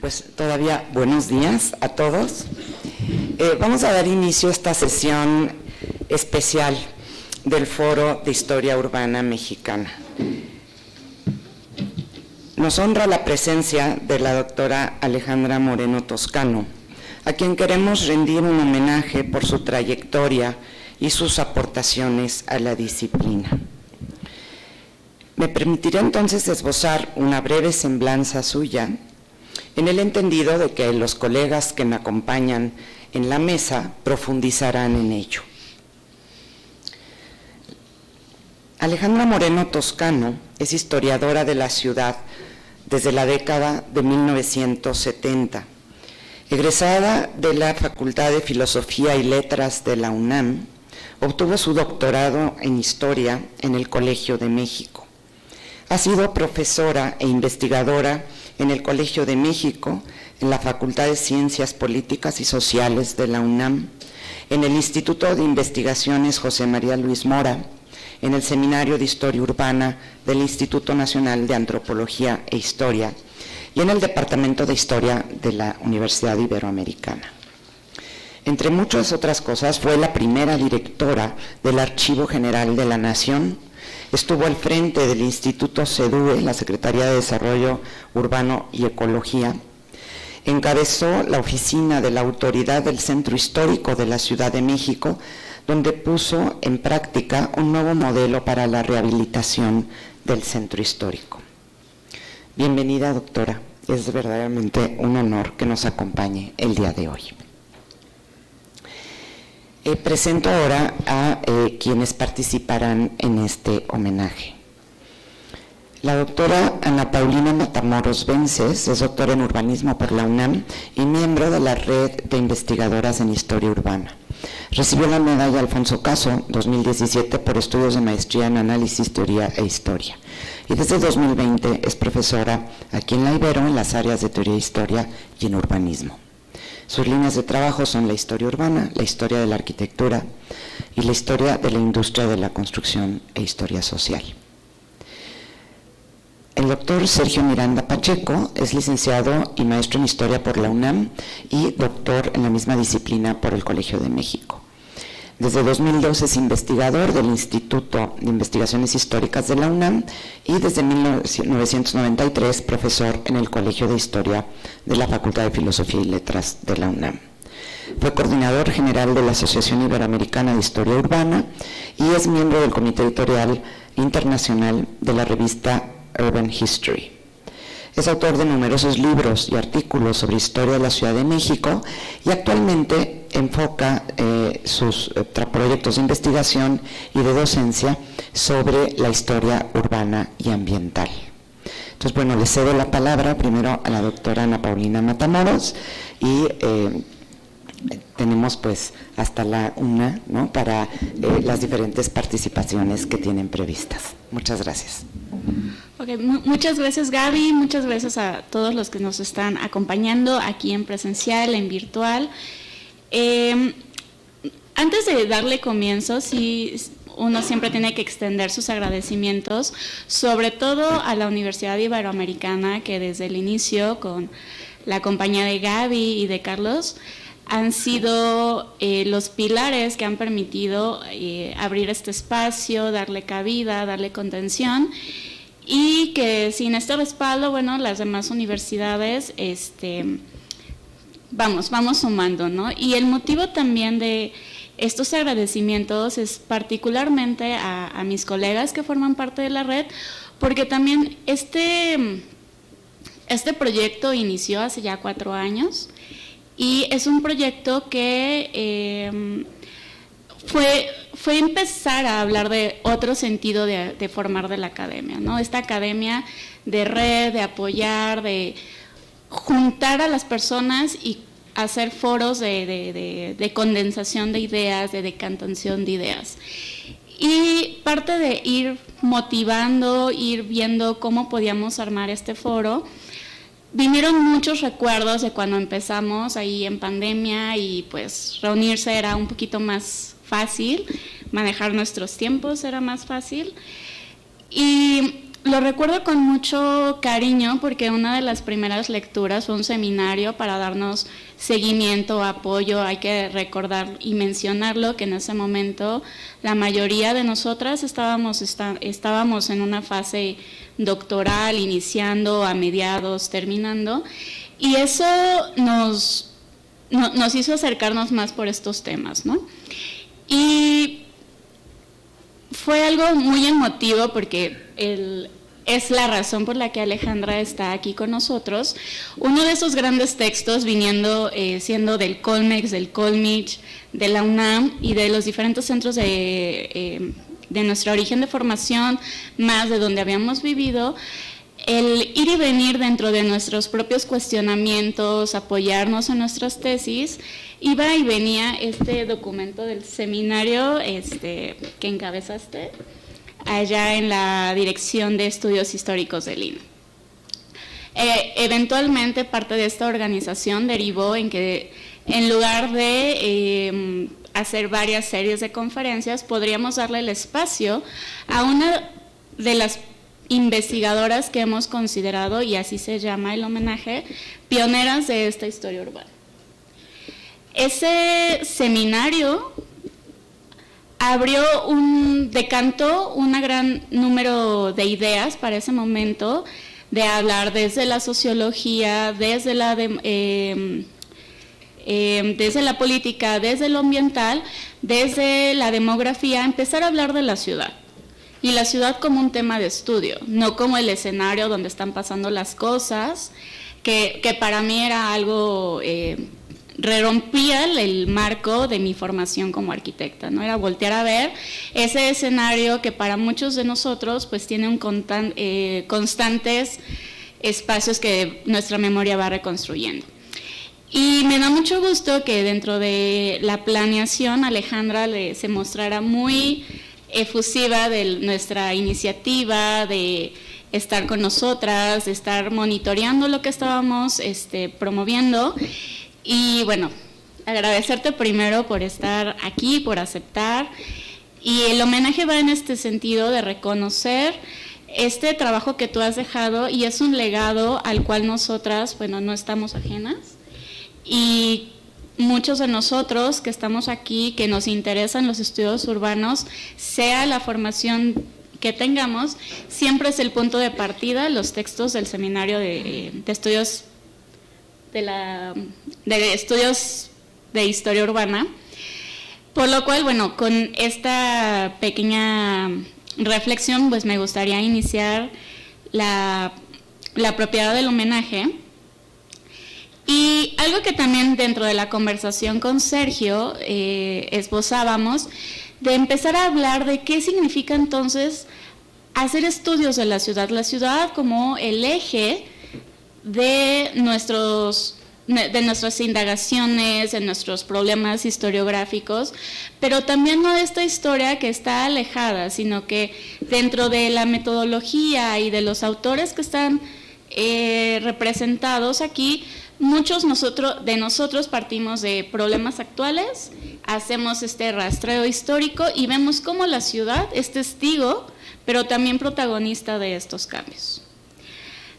Pues todavía buenos días a todos. Vamos a dar inicio a esta sesión especial del Foro de Historia Urbana Mexicana. Nos honra la presencia de la doctora Alejandra Moreno Toscano, a quien queremos rendir un homenaje por su trayectoria y sus aportaciones a la disciplina. Me permitiré entonces esbozar una breve semblanza suya, en el entendido de que los colegas que me acompañan en la mesa profundizarán en ello. Alejandra Moreno Toscano es historiadora de la ciudad desde la década de 1970. Egresada de la Facultad de Filosofía y Letras de la UNAM, obtuvo su doctorado en Historia en el Colegio de México. Ha sido profesora e investigadora en el Colegio de México, en la Facultad de Ciencias Políticas y Sociales de la UNAM, en el Instituto de Investigaciones José María Luis Mora, en el Seminario de Historia Urbana del Instituto Nacional de Antropología e Historia y en el Departamento de Historia de la Universidad Iberoamericana. Entre muchas otras cosas, fue la primera directora del Archivo General de la Nación. Estuvo al frente del Instituto SEDUE, la Secretaría de Desarrollo Urbano y Ecología. Encabezó la oficina de la Autoridad del Centro Histórico de la Ciudad de México, donde puso en práctica un nuevo modelo para la rehabilitación del centro histórico. Bienvenida, doctora. Es verdaderamente un honor que nos acompañe el día de hoy. Presento ahora a quienes participarán en este homenaje. La doctora Ana Paulina Matamoros Vences es doctora en urbanismo por la UNAM y miembro de la Red de Investigadoras en Historia Urbana. Recibió la medalla Alfonso Caso 2017 por estudios de maestría en análisis, teoría e historia. Y desde 2020 es profesora aquí en la Ibero en las áreas de teoría e historia y en urbanismo. Sus líneas de trabajo son la historia urbana, la historia de la arquitectura y la historia de la industria de la construcción e historia social. El doctor Sergio Miranda Pacheco es licenciado y maestro en historia por la UNAM y doctor en la misma disciplina por el Colegio de México. Desde 2012 es investigador del Instituto de Investigaciones Históricas de la UNAM y desde 1993 profesor en el Colegio de Historia de la Facultad de Filosofía y Letras de la UNAM. Fue coordinador general de la Asociación Iberoamericana de Historia Urbana y es miembro del Comité Editorial Internacional de la revista Urban History. Es autor de numerosos libros y artículos sobre historia de la Ciudad de México y actualmente enfoca sus proyectos de investigación y de docencia sobre la historia urbana y ambiental. Entonces, bueno, le cedo la palabra primero a la doctora Ana Paulina Matamoros y tenemos pues hasta la 1, ¿no?, para las diferentes participaciones que tienen previstas. Muchas gracias. Okay, muchas gracias, Gaby, muchas gracias a todos los que nos están acompañando aquí en presencial, en virtual. Antes de darle comienzo, sí, uno siempre tiene que extender sus agradecimientos, sobre todo a la Universidad Iberoamericana, que desde el inicio, con la compañía de Gaby y de Carlos, han sido los pilares que han permitido abrir este espacio, darle cabida, darle contención, y que sin este respaldo, bueno, las demás universidades vamos sumando, ¿no? Y el motivo también de estos agradecimientos es particularmente a mis colegas que forman parte de la red, porque también este proyecto inició hace ya 4 años y es un proyecto que fue empezar a hablar de otro sentido de formar de la academia, ¿no? Esta academia de red, de apoyar, de juntar a las personas y hacer foros de condensación de ideas, de decantación de ideas. Y parte de ir motivando, ir viendo cómo podíamos armar este foro, vinieron muchos recuerdos de cuando empezamos ahí en pandemia y pues reunirse era un poquito más fácil, manejar nuestros tiempos era más fácil. Y Lo recuerdo con mucho cariño porque una de las primeras lecturas fue un seminario para darnos seguimiento, apoyo. Hay que recordar y mencionarlo que en ese momento la mayoría de nosotras estábamos en una fase doctoral, iniciando, a mediados, terminando, y eso nos hizo acercarnos más por estos temas, ¿no? Y fue algo muy emotivo porque es la razón por la que Alejandra está aquí con nosotros. Uno de esos grandes textos siendo del Colmex, del Colmich, de la UNAM y de los diferentes centros de nuestro origen de formación, más de donde habíamos vivido, el ir y venir dentro de nuestros propios cuestionamientos, apoyarnos en nuestras tesis, iba y venía este documento del seminario que encabezaste allá en la Dirección de Estudios Históricos del INA. Eventualmente parte de esta organización derivó en que en lugar de hacer varias series de conferencias, podríamos darle el espacio a una de las investigadoras que hemos considerado, y así se llama el homenaje, pioneras de esta historia urbana. Ese seminario decantó un gran número de ideas para ese momento, de hablar desde la sociología, desde la política, desde lo ambiental, desde la demografía, empezar a hablar de la ciudad. Y la ciudad como un tema de estudio, no como el escenario donde están pasando las cosas, que para mí era algo, rompía el marco de mi formación como arquitecta, ¿no? Era voltear a ver ese escenario que para muchos de nosotros pues tiene constantes espacios que nuestra memoria va reconstruyendo. Y me da mucho gusto que dentro de la planeación Alejandra se mostrara muy efusiva de nuestra iniciativa, de estar con nosotras, de estar monitoreando lo que estábamos promoviendo. Y bueno, agradecerte primero por estar aquí, por aceptar. Y el homenaje va en este sentido de reconocer este trabajo que tú has dejado, y es un legado al cual nosotras, bueno, no estamos ajenas. Y muchos de nosotros que estamos aquí, que nos interesan los estudios urbanos, sea la formación que tengamos, siempre es el punto de partida los textos del seminario de estudios de estudios de historia urbana, por lo cual, bueno, con esta pequeña reflexión, pues me gustaría iniciar la propiedad del homenaje. Y algo que también dentro de la conversación con Sergio esbozábamos, de empezar a hablar de qué significa entonces hacer estudios de la ciudad como el eje de nuestras indagaciones, de nuestros problemas historiográficos, pero también no de esta historia que está alejada, sino que dentro de la metodología y de los autores que están representados aquí, muchos de nosotros partimos de problemas actuales, hacemos este rastreo histórico y vemos cómo la ciudad es testigo, pero también protagonista de estos cambios.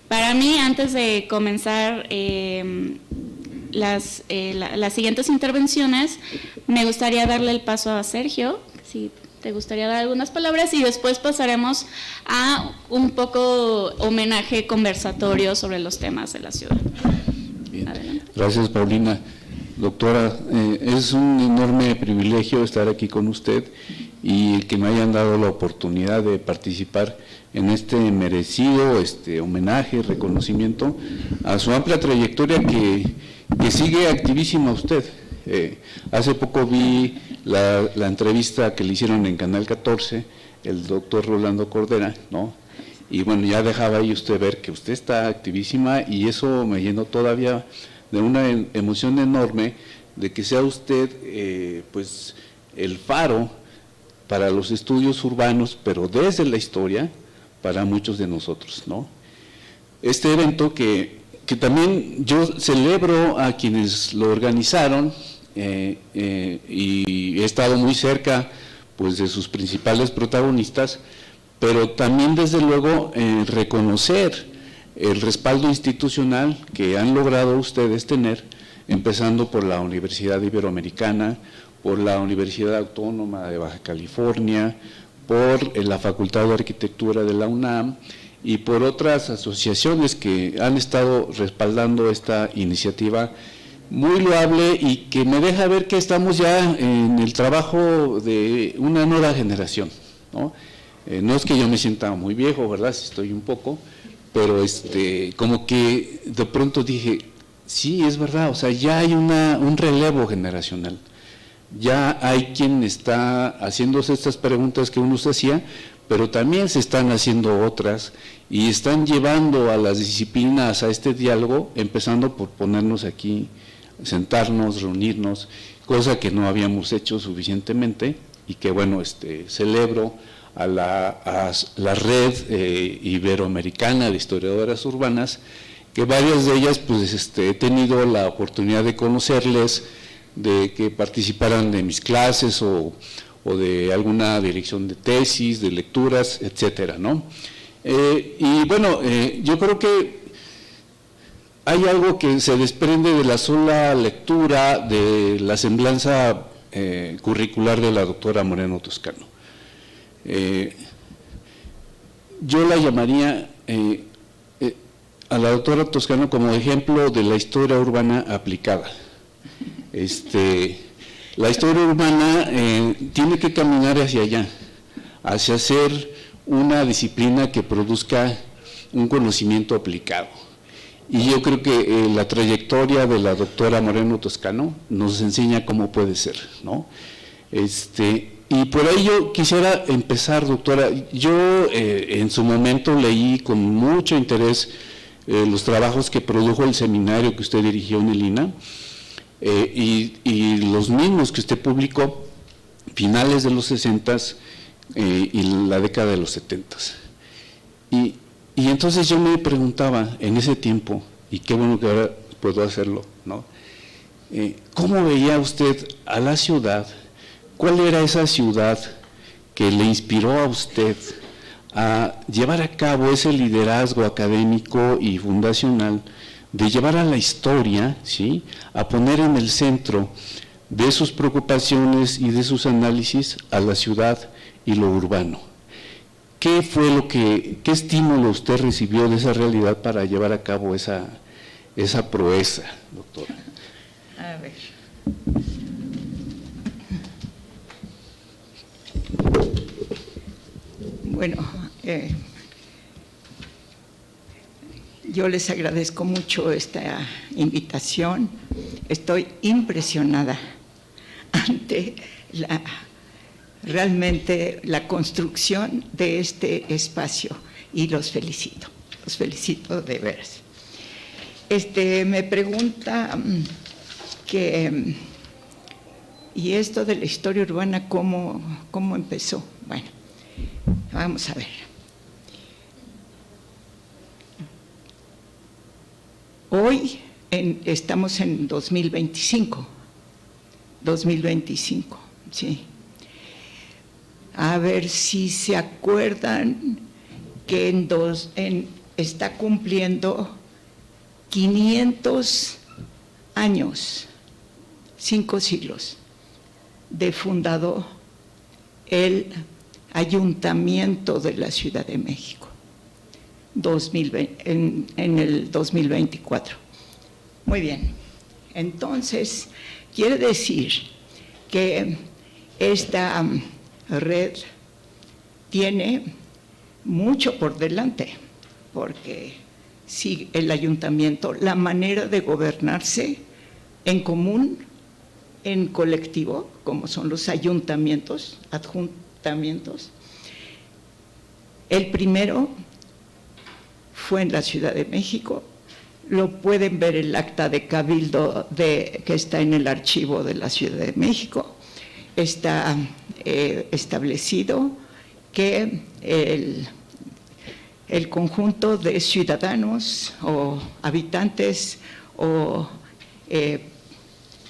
Para mí, antes de comenzar las siguientes intervenciones, me gustaría darle el paso a Sergio, si te gustaría dar algunas palabras, y después pasaremos a un poco homenaje conversatorio sobre los temas de la ciudad. Bien. Gracias, Paulina. Doctora, es un enorme privilegio estar aquí con usted y que me hayan dado la oportunidad de participar en este merecido homenaje, reconocimiento a su amplia trayectoria que sigue activísima usted. Hace poco vi la entrevista que le hicieron en Canal 14, el doctor Rolando Cordera, ¿no? Y bueno, ya dejaba ahí usted ver que usted está activísima, y eso me llenó todavía de una emoción enorme de que sea usted pues el faro para los estudios urbanos, pero desde la historia, para muchos de nosotros, ¿no? Este evento que también yo celebro a quienes lo organizaron, y he estado muy cerca pues de sus principales protagonistas, pero también desde luego reconocer el respaldo institucional que han logrado ustedes tener, empezando por la Universidad Iberoamericana, por la Universidad Autónoma de Baja California, por la Facultad de Arquitectura de la UNAM y por otras asociaciones que han estado respaldando esta iniciativa muy loable y que me deja ver que estamos ya en el trabajo de una nueva generación, ¿no? No es que yo me sienta muy viejo, ¿verdad? Sí estoy un poco, pero como que de pronto dije, sí, es verdad, o sea, ya hay un relevo generacional, ya hay quien está haciéndose estas preguntas que uno se hacía, pero también se están haciendo otras y están llevando a las disciplinas a este diálogo, empezando por ponernos aquí, sentarnos, reunirnos, cosa que no habíamos hecho suficientemente y que bueno, celebro a la red iberoamericana de historiadoras urbanas, que varias de ellas pues he tenido la oportunidad de conocerles, de que participaran de mis clases o de alguna dirección de tesis, de lecturas, etcétera, ¿no? Y bueno, yo creo que hay algo que se desprende de la sola lectura de la semblanza curricular de la doctora Moreno Toscano. Yo la llamaría a la doctora Toscano como ejemplo de la historia urbana aplicada. La historia urbana tiene que caminar hacia allá, hacia ser una disciplina que produzca un conocimiento aplicado. Y yo creo que la trayectoria de la doctora Moreno Toscano nos enseña cómo puede ser, ¿no? Y por ahí yo quisiera empezar, doctora. Yo en su momento leí con mucho interés los trabajos que produjo el seminario que usted dirigió en el INA, y los mismos que usted publicó finales de los 60s y la década de los 70s. Y entonces yo me preguntaba en ese tiempo, y qué bueno que ahora puedo hacerlo, ¿no? ¿Cómo veía usted a la ciudad? ¿Cuál era esa ciudad que le inspiró a usted a llevar a cabo ese liderazgo académico y fundacional de llevar a la historia, ¿sí?, a poner en el centro de sus preocupaciones y de sus análisis a la ciudad y lo urbano? ¿Qué fue qué estímulo usted recibió de esa realidad para llevar a cabo esa proeza, doctora? A ver. Bueno, yo les agradezco mucho esta invitación. Estoy impresionada ante realmente la construcción de este espacio y los felicito de veras. Me pregunta ¿y esto de la historia urbana cómo empezó? Bueno, vamos a ver. Hoy estamos en 2025, sí. A ver si se acuerdan que está cumpliendo 500 años, 5 siglos, de fundado el Ayuntamiento de la Ciudad de México, en el 2024. Muy bien, entonces quiere decir que esta red tiene mucho por delante, porque sí, el ayuntamiento, la manera de gobernarse en común, en colectivo, como son los ayuntamientos, adjuntamientos. El primero fue en la Ciudad de México. Lo pueden ver el acta de cabildo que está en el archivo de la Ciudad de México. Está establecido que el conjunto de ciudadanos o habitantes o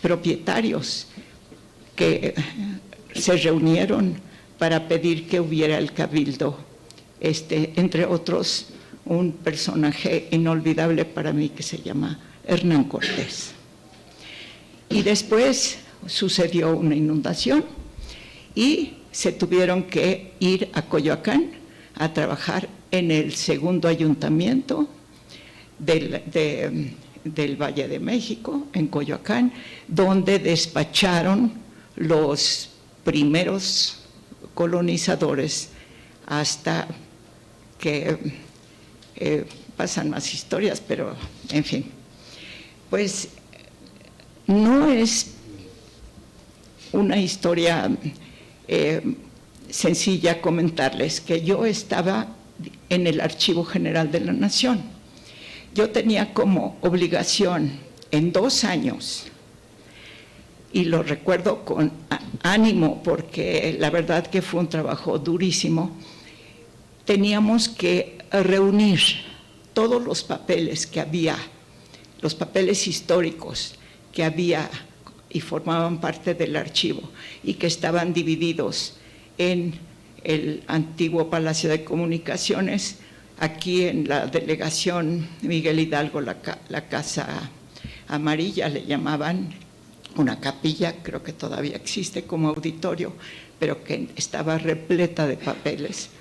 propietarios que se reunieron para pedir que hubiera el cabildo entre otros, un personaje inolvidable para mí que se llama Hernán Cortés. Y después sucedió una inundación y se tuvieron que ir a Coyoacán a trabajar en el segundo ayuntamiento del Valle de México, en Coyoacán, donde despacharon los primeros colonizadores hasta que pasan más historias, pero en fin. Pues no es una historia sencilla comentarles que yo estaba en el Archivo General de la Nación. Yo tenía como obligación en 2 años, y lo recuerdo con ánimo porque la verdad que fue un trabajo durísimo, teníamos que reunir todos los papeles que había, los papeles históricos que había y formaban parte del archivo y que estaban divididos en el antiguo Palacio de Comunicaciones, aquí en la delegación Miguel Hidalgo, la Casa Amarilla le llamaban, una capilla, creo que todavía existe como auditorio, pero que estaba repleta de papeles,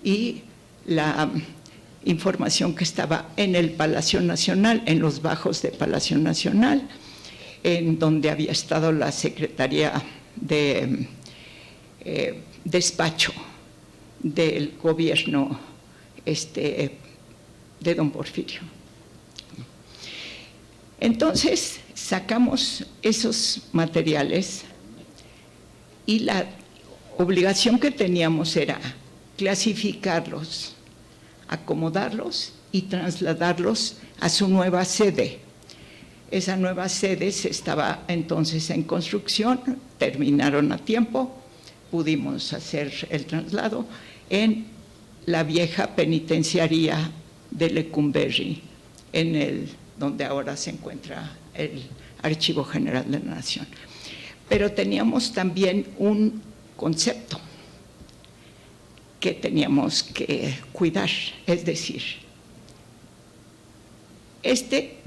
y la información que estaba en el Palacio Nacional, en los bajos de Palacio Nacional, en donde había estado la Secretaría de Despacho del gobierno de don Porfirio. Entonces sacamos esos materiales y la obligación que teníamos era clasificarlos, acomodarlos y trasladarlos a su nueva sede. Esa nueva sede se estaba entonces en construcción, terminaron a tiempo, pudimos hacer el traslado en la vieja penitenciaría de Lecumberri, donde ahora se encuentra el Archivo General de la Nación. Pero teníamos también un concepto que teníamos que cuidar, es decir,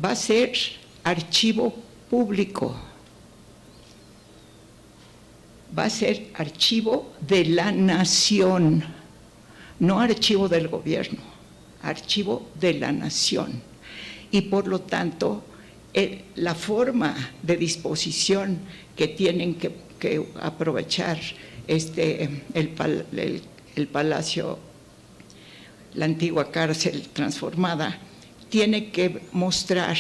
va a ser archivo público, va a ser archivo de la nación, no archivo del gobierno, archivo de la nación. Y por lo tanto, la forma de disposición que tienen que aprovechar el palacio, la antigua cárcel transformada, tiene que mostrar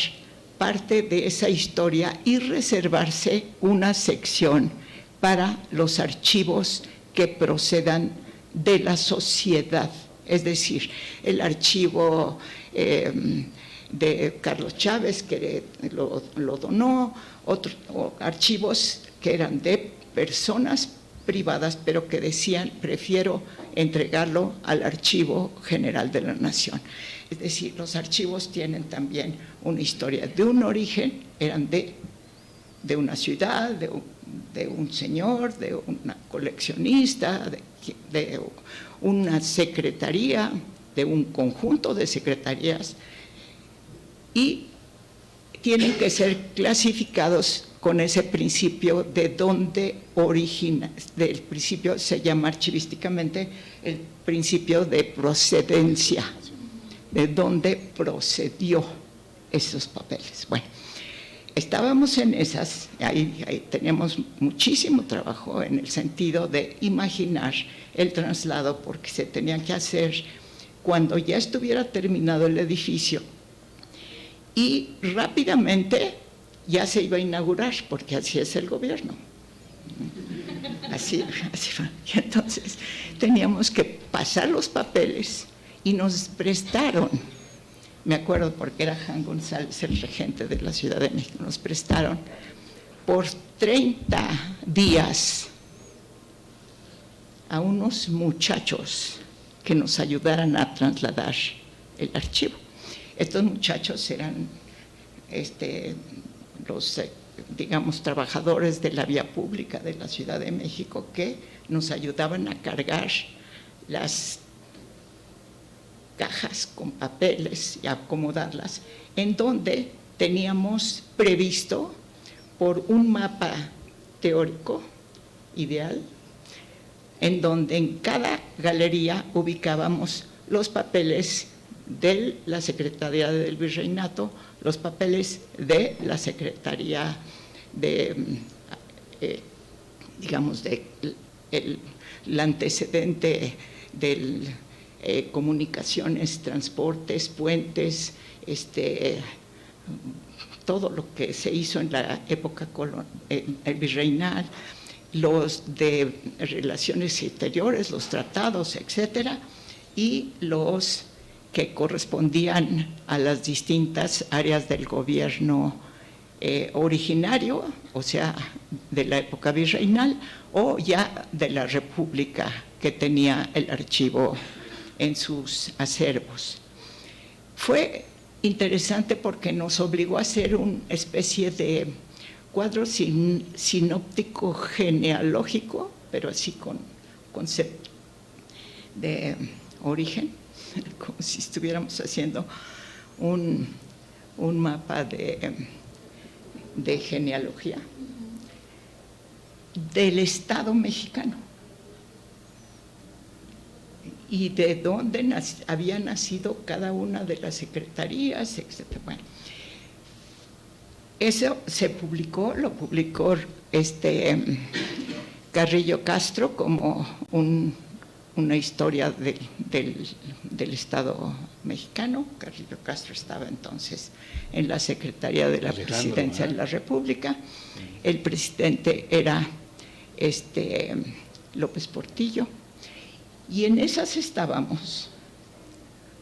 parte de esa historia y reservarse una sección para los archivos que procedan de la sociedad, es decir, el archivo de Carlos Chávez, que lo donó, otros archivos que eran de personas privadas, pero que decían, prefiero entregarlo al Archivo General de la Nación. Es decir, los archivos tienen también una historia de un origen, eran de una ciudad, de un señor, de una coleccionista, de una secretaría, de un conjunto de secretarías, y tienen que ser clasificados con ese principio de dónde origina, del principio se llama archivísticamente el principio de procedencia, de dónde procedió esos papeles. Bueno, estábamos en esas, ahí teníamos muchísimo trabajo en el sentido de imaginar el traslado, porque se tenían que hacer cuando ya estuviera terminado el edificio, y rápidamente ya se iba a inaugurar, porque así es el gobierno. Así fue. Y entonces teníamos que pasar los papeles y nos prestaron, me acuerdo porque era Jan González el regente de la Ciudad de México, nos prestaron por 30 días a unos muchachos que nos ayudaran a trasladar el archivo. Estos muchachos eran los, digamos, trabajadores de la vía pública de la Ciudad de México que nos ayudaban a cargar las cajas con papeles y acomodarlas, en donde teníamos previsto por un mapa teórico ideal, en donde en cada galería ubicábamos los papeles de la Secretaría del Virreinato, los papeles de la Secretaría de, digamos, el antecedente de comunicaciones, transportes, puentes, todo lo que se hizo en la época virreinal, los de relaciones exteriores, los tratados, etcétera, y los que correspondían a las distintas áreas del gobierno originario, o sea, de la época virreinal, o ya de la República, que tenía el archivo en sus acervos. Fue interesante porque nos obligó a hacer una especie de cuadro sinóptico genealógico, pero así con concepto de origen, como si estuviéramos haciendo un mapa de genealogía del Estado mexicano y de dónde había nacido cada una de las secretarías, etc. Bueno, eso se publicó, lo publicó Carrillo Castro como una historia del Estado mexicano. Carrillo Castro estaba entonces en la Secretaría de la Presidencia de la República. El presidente era López Portillo, y en esas estábamos,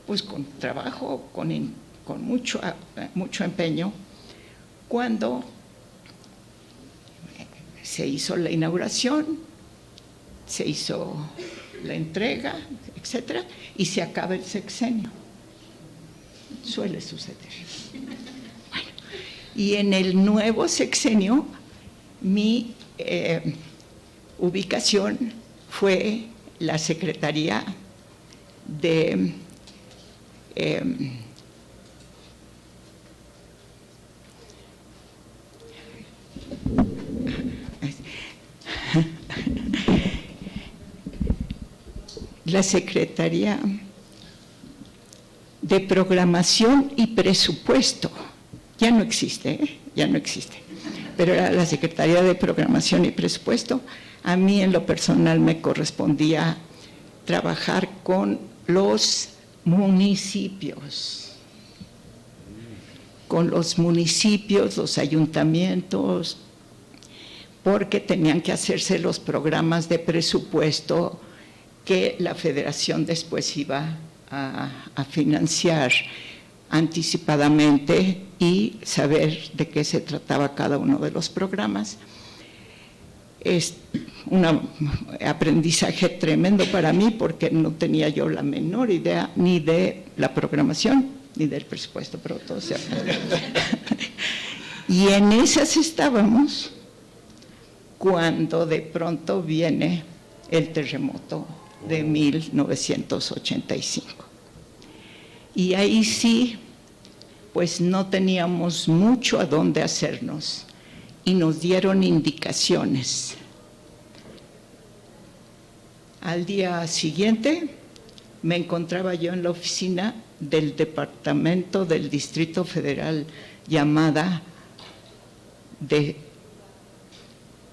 pues con trabajo, con mucho empeño, cuando se hizo la inauguración, se hizo la entrega, etcétera, y se acaba el sexenio. Suele suceder. Bueno, y en el nuevo sexenio, mi ubicación fue la Secretaría de la Secretaría de Programación y Presupuesto. Ya no existe, ya no existe, pero era la Secretaría de Programación y Presupuesto. A mí en lo personal me correspondía trabajar con los municipios, los ayuntamientos, porque tenían que hacerse los programas de presupuesto que la Federación después iba a financiar anticipadamente y saber de qué se trataba cada uno de los programas. Es un aprendizaje tremendo para mí porque no tenía yo la menor idea ni de la programación ni del presupuesto, pero todo se aprende. Y en esas estábamos cuando de pronto viene el terremoto de 1985. Y ahí sí, pues no teníamos mucho a dónde hacernos y nos dieron indicaciones. Al día siguiente me encontraba yo en la oficina del Departamento del Distrito Federal llamada de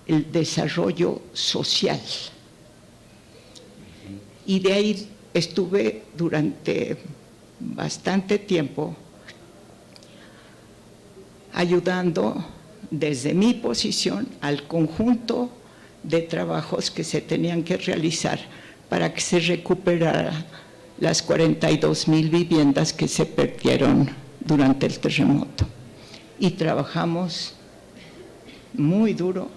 el Desarrollo Social. Y de ahí estuve durante bastante tiempo ayudando desde mi posición al conjunto de trabajos que se tenían que realizar para que se recuperaran las 42,000 viviendas que se perdieron durante el terremoto. Y trabajamos muy duro,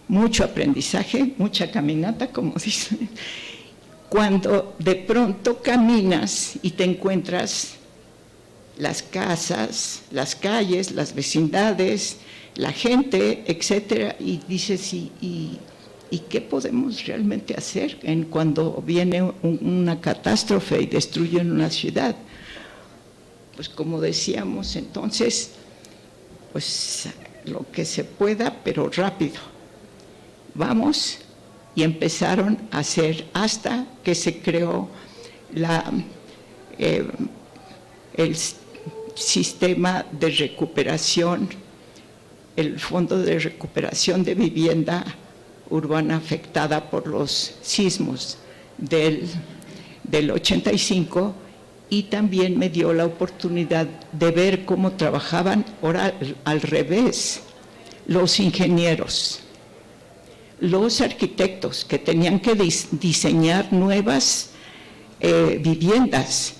mucho aprendizaje, mucha caminata, como dicen. Cuando de pronto caminas y te encuentras las casas, las calles, las vecindades, la gente, etcétera, y dices, ¿y ¿y qué podemos realmente hacer cuando viene una catástrofe y destruye una ciudad? Pues como decíamos entonces, pues lo que se pueda, pero rápido. Vamos, y empezaron a hacer hasta que se creó el sistema de recuperación, el Fondo de Recuperación de Vivienda Urbana afectada por los sismos del 85, y también me dio la oportunidad de ver cómo trabajaban ahora al revés los ingenieros, los arquitectos que tenían que diseñar nuevas viviendas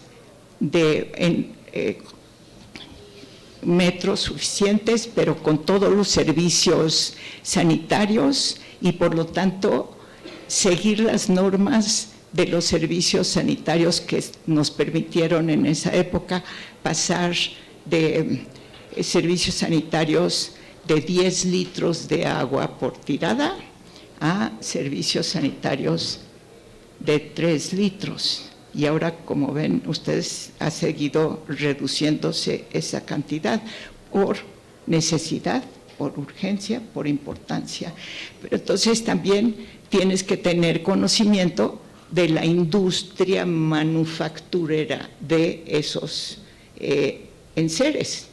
en metros suficientes, pero con todos los servicios sanitarios, y por lo tanto seguir las normas de los servicios sanitarios que nos permitieron en esa época pasar de servicios sanitarios de 10 litros de agua por tirada a servicios sanitarios de 3 litros. Y ahora, como ven ustedes, ha seguido reduciéndose esa cantidad por necesidad, por urgencia, por importancia. Pero entonces también tienes que tener conocimiento de la industria manufacturera de esos enseres,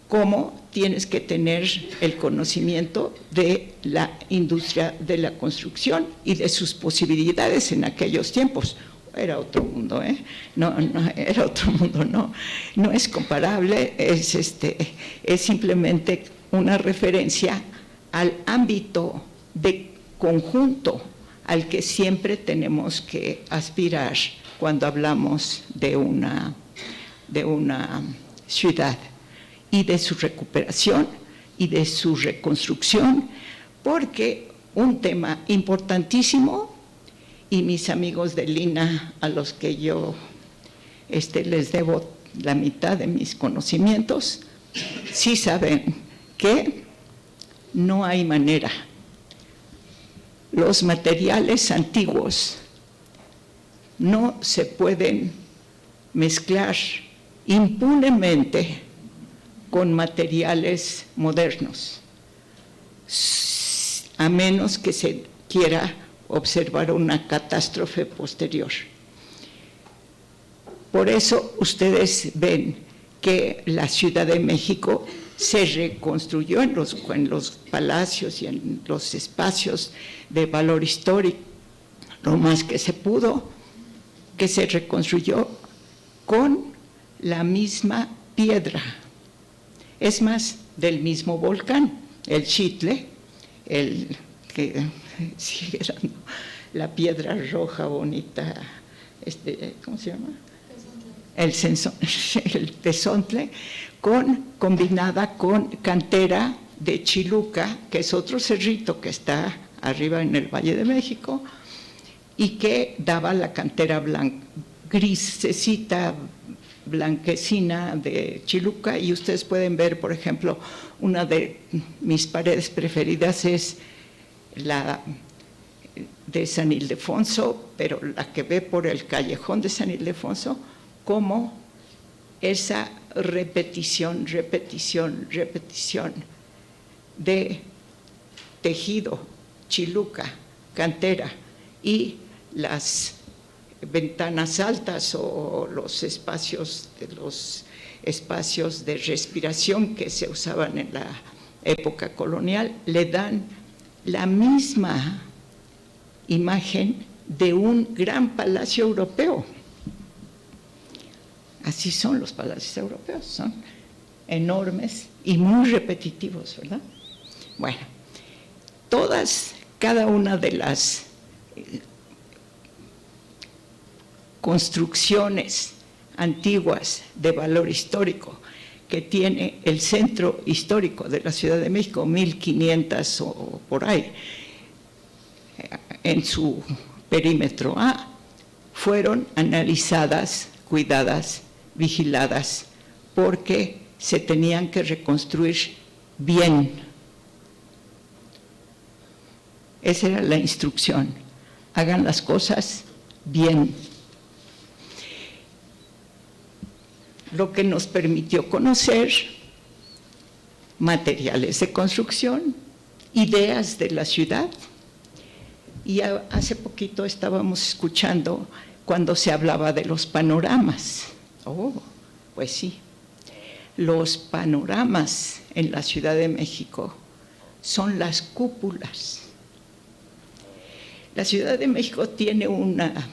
como tienes que tener el conocimiento de la industria de la construcción y de sus posibilidades en aquellos tiempos. Era otro mundo, no era otro mundo, no es comparable, es simplemente una referencia al ámbito de conjunto al que siempre tenemos que aspirar cuando hablamos de una ciudad, y de su recuperación y de su reconstrucción, porque un tema importantísimo, y mis amigos de Lina, a los que yo les debo la mitad de mis conocimientos, sí saben que no hay manera. Los materiales antiguos no se pueden mezclar impunemente con materiales modernos, a menos que se quiera observar una catástrofe posterior. Por eso ustedes ven que la Ciudad de México se reconstruyó en los palacios y en los espacios de valor histórico, lo más que se pudo, que se reconstruyó con la misma piedra, es más, del mismo volcán, el Xitle, el que sigue dando la piedra roja bonita, ¿cómo se llama? El tezontle, combinada con cantera de Chiluca, que es otro cerrito que está arriba en el Valle de México, y que daba la cantera grisecita, blanquecina de Chiluca. Y ustedes pueden ver, por ejemplo, una de mis paredes preferidas es la de San Ildefonso, pero la que ve por el callejón de San Ildefonso, como esa repetición de tejido, Chiluca, cantera, y las ventanas altas o los espacios de respiración que se usaban en la época colonial, le dan la misma imagen de un gran palacio europeo. Así son los palacios europeos, son enormes y muy repetitivos, ¿verdad? Bueno, cada una de las construcciones antiguas de valor histórico que tiene el centro histórico de la Ciudad de México, 1500 o por ahí, en su perímetro A, fueron analizadas, cuidadas, vigiladas, porque se tenían que reconstruir bien. Esa era la instrucción. Hagan las cosas bien. Lo que nos permitió conocer materiales de construcción, ideas de la ciudad. Y hace poquito estábamos escuchando cuando se hablaba de los panoramas. Oh, pues sí. Los panoramas en la Ciudad de México son las cúpulas. La Ciudad de México tiene una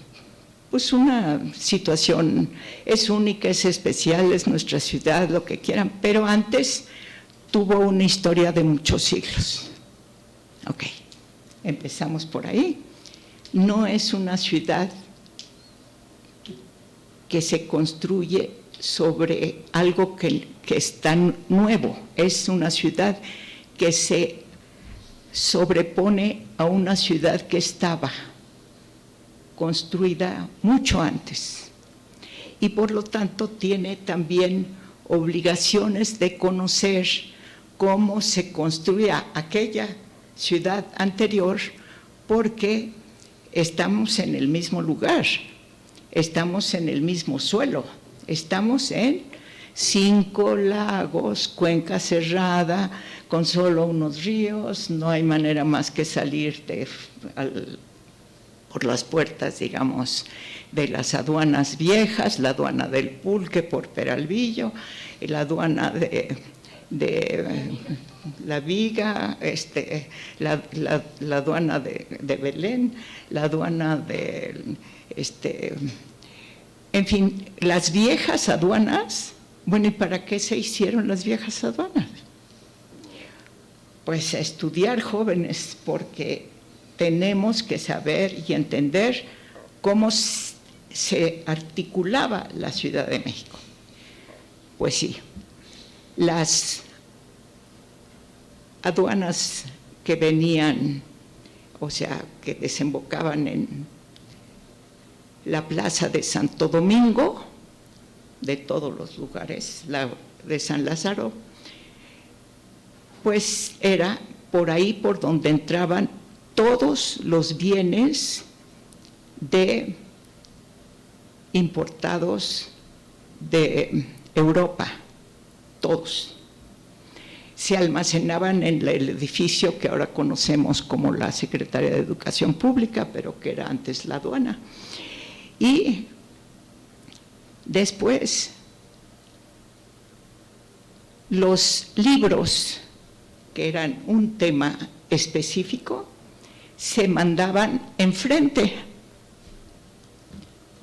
situación, es única, es especial, es nuestra ciudad, lo que quieran, pero antes tuvo una historia de muchos siglos. Ok, empezamos por ahí. No es una ciudad que se construye sobre algo que es tan nuevo, es una ciudad que se sobrepone a una ciudad que estaba construida mucho antes y por lo tanto tiene también obligaciones de conocer cómo se construía aquella ciudad anterior, porque estamos en el mismo lugar, estamos en el mismo suelo, estamos en 5 lagos, cuenca cerrada, con solo unos ríos, no hay manera más que salir por las puertas, digamos, de las aduanas viejas, la aduana del Pulque por Peralvillo, la aduana de La Viga, la aduana de Belén, la aduana de, en fin, las viejas aduanas. Bueno, ¿y para qué se hicieron las viejas aduanas? Pues a estudiar, jóvenes, porque tenemos que saber y entender cómo se articulaba la Ciudad de México. Pues sí, las aduanas que venían, o sea, que desembocaban en la plaza de Santo Domingo, de todos los lugares, la de San Lázaro, pues era por ahí por donde entraban todos los bienes importados de Europa, todos. Se almacenaban en el edificio que ahora conocemos como la Secretaría de Educación Pública, pero que era antes la aduana. Y después, los libros, que eran un tema específico, se mandaban enfrente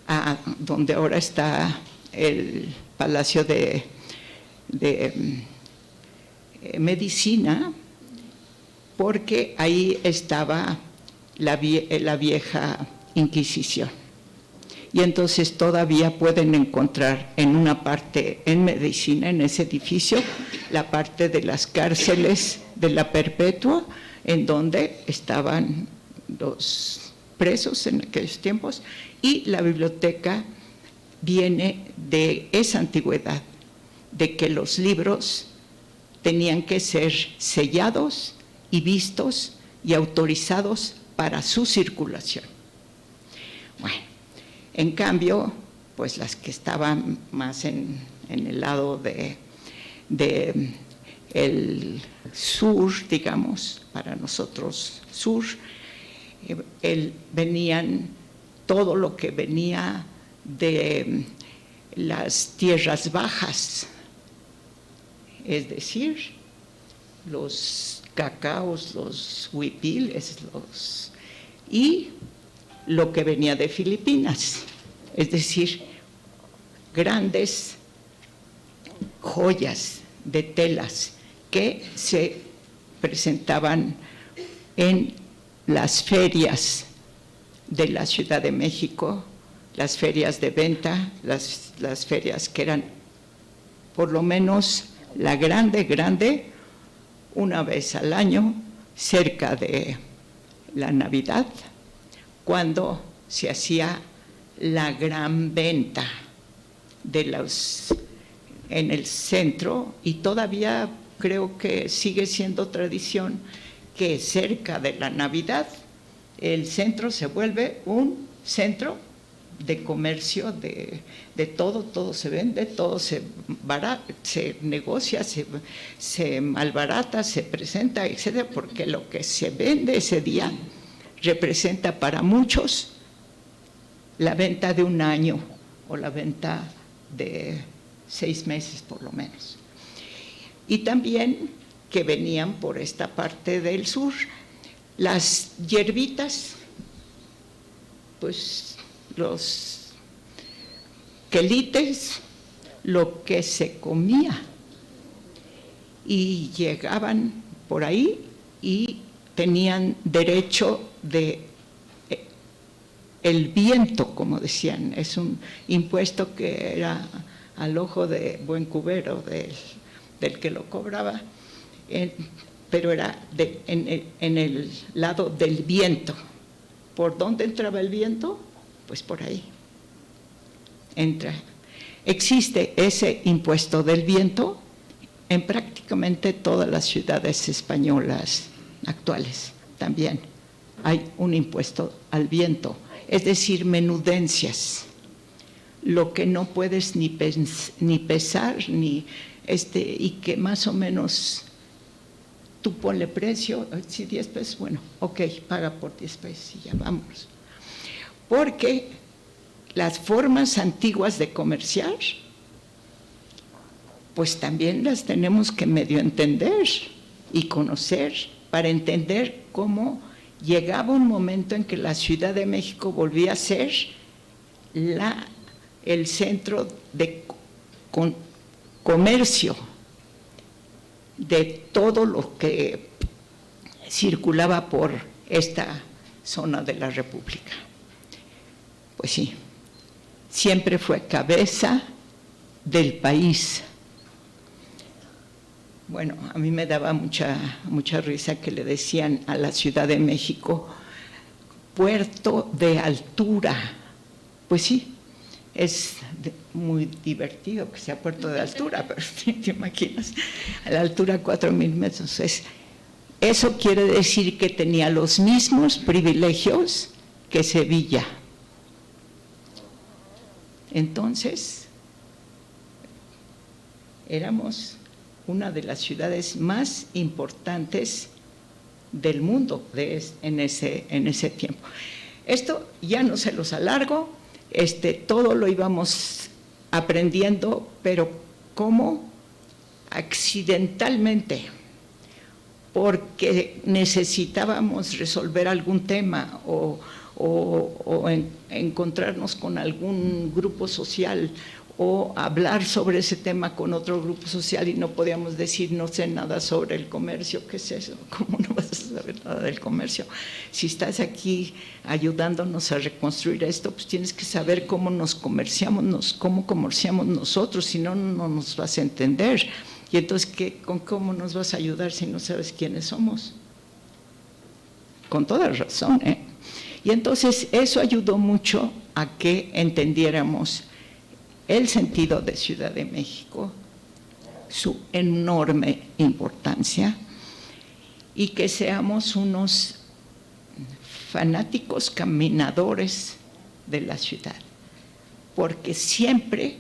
a donde ahora está el Palacio de Medicina, porque ahí estaba la vieja Inquisición. Y entonces todavía pueden encontrar en una parte en Medicina, en ese edificio, la parte de las cárceles de la Perpetua, en donde estaban los presos en aquellos tiempos, y la biblioteca viene de esa antigüedad, de que los libros tenían que ser sellados y vistos y autorizados para su circulación. Bueno, en cambio, pues las que estaban más en el lado el sur, digamos, para nosotros sur, venían todo lo que venía de las tierras bajas, es decir, los cacaos, los huipiles, y lo que venía de Filipinas, es decir, grandes joyas de telas que se presentaban en las ferias de la Ciudad de México, las ferias de venta, las ferias que eran por lo menos la grande, una vez al año, cerca de la Navidad, cuando se hacía la gran venta en el centro, y todavía creo que sigue siendo tradición que cerca de la Navidad el centro se vuelve un centro de comercio, de todo se vende, todo se negocia, se malbarata, se presenta, etcétera, porque lo que se vende ese día representa para muchos la venta de un año o la venta de 6 meses por lo menos. Y también que venían por esta parte del sur, las hierbitas, pues los quelites, lo que se comía, y llegaban por ahí y tenían derecho de el viento, como decían, es un impuesto que era al ojo de buen cubero del que lo cobraba, pero era en el lado del viento. ¿Por dónde entraba el viento? Pues por ahí entra. Existe ese impuesto del viento en prácticamente todas las ciudades españolas actuales. También hay un impuesto al viento, es decir, menudencias, lo que no puedes ni pesar, ni y que más o menos tú ponle precio, si 10 pesos, bueno, ok, paga por 10 pesos y ya vamos. Porque las formas antiguas de comerciar, pues también las tenemos que medio entender y conocer para entender cómo llegaba un momento en que la Ciudad de México volvía a ser el centro de comercio de todo lo que circulaba por esta zona de la República. Pues sí, siempre fue cabeza del país. Bueno, a mí me daba mucha risa que le decían a la Ciudad de México puerto de altura. Pues sí, es muy divertido que sea puerto de altura, pero te imaginas, a la altura 4,000 metros. Eso quiere decir que tenía los mismos privilegios que Sevilla. Entonces, éramos una de las ciudades más importantes del mundo en ese tiempo. Esto ya no se los alargo, todo lo íbamos aprendiendo, pero ¿cómo? Accidentalmente, porque necesitábamos resolver algún tema o encontrarnos con algún grupo social o hablar sobre ese tema con otro grupo social y no podíamos decir no sé nada sobre el comercio. ¿Qué es eso? ¿Cómo no vas a saber nada del comercio? Si estás aquí ayudándonos a reconstruir esto, pues tienes que saber cómo cómo comerciamos nosotros, si no, no nos vas a entender. Y entonces, ¿cómo nos vas a ayudar si no sabes quiénes somos? Con toda razón, ¿eh? Y entonces eso ayudó mucho a que entendiéramos el sentido de Ciudad de México, su enorme importancia, y que seamos unos fanáticos caminadores de la ciudad, porque siempre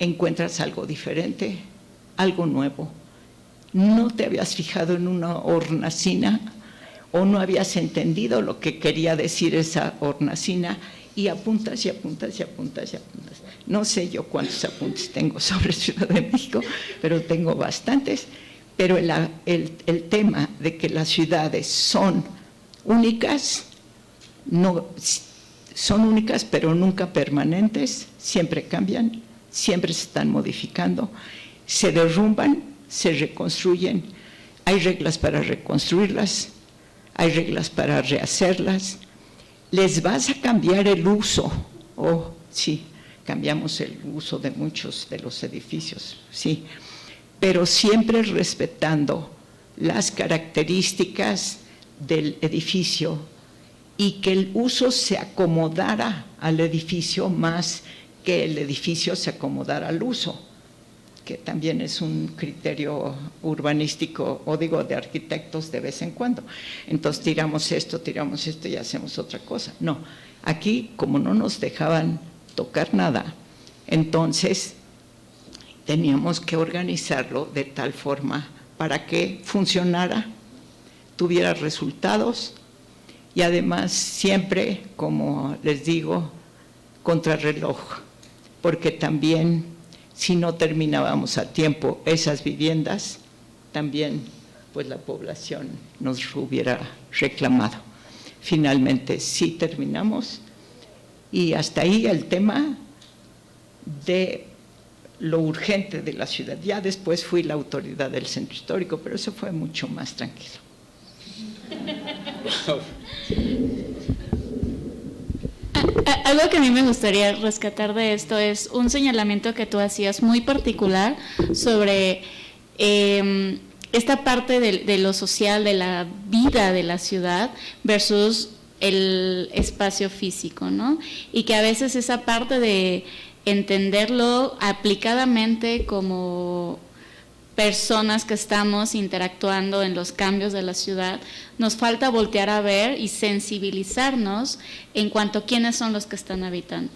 encuentras algo diferente, algo nuevo. No te habías fijado en una hornacina o no habías entendido lo que quería decir esa hornacina, y apuntas y apuntas y apuntas y apuntas. No sé yo cuántos apuntes tengo sobre Ciudad de México, pero tengo bastantes. Pero el tema de que las ciudades son únicas, no, son únicas pero nunca permanentes, siempre cambian, siempre se están modificando, se derrumban, se reconstruyen, hay reglas para reconstruirlas, hay reglas para rehacerlas. Les vas a cambiar el uso, sí, cambiamos el uso de muchos de los edificios, sí, pero siempre respetando las características del edificio y que el uso se acomodara al edificio más que el edificio se acomodara al uso, que también es un criterio urbanístico, o digo, de arquitectos de vez en cuando. Entonces tiramos esto y hacemos otra cosa. No, aquí como no nos dejaban tocar nada, entonces teníamos que organizarlo de tal forma para que funcionara, tuviera resultados y además siempre, como les digo, contrarreloj, porque también si no terminábamos a tiempo esas viviendas, también pues la población nos hubiera reclamado. Finalmente sí terminamos y hasta ahí el tema de lo urgente de la ciudad. Ya después fui la autoridad del centro histórico, pero eso fue mucho más tranquilo. Algo que a mí me gustaría rescatar de esto es un señalamiento que tú hacías muy particular sobre esta parte de lo social, de la vida de la ciudad versus el espacio físico, ¿no? Y que a veces esa parte de entenderlo aplicadamente como personas que estamos interactuando en los cambios de la ciudad, nos falta voltear a ver y sensibilizarnos en cuanto a quiénes son los que están habitando.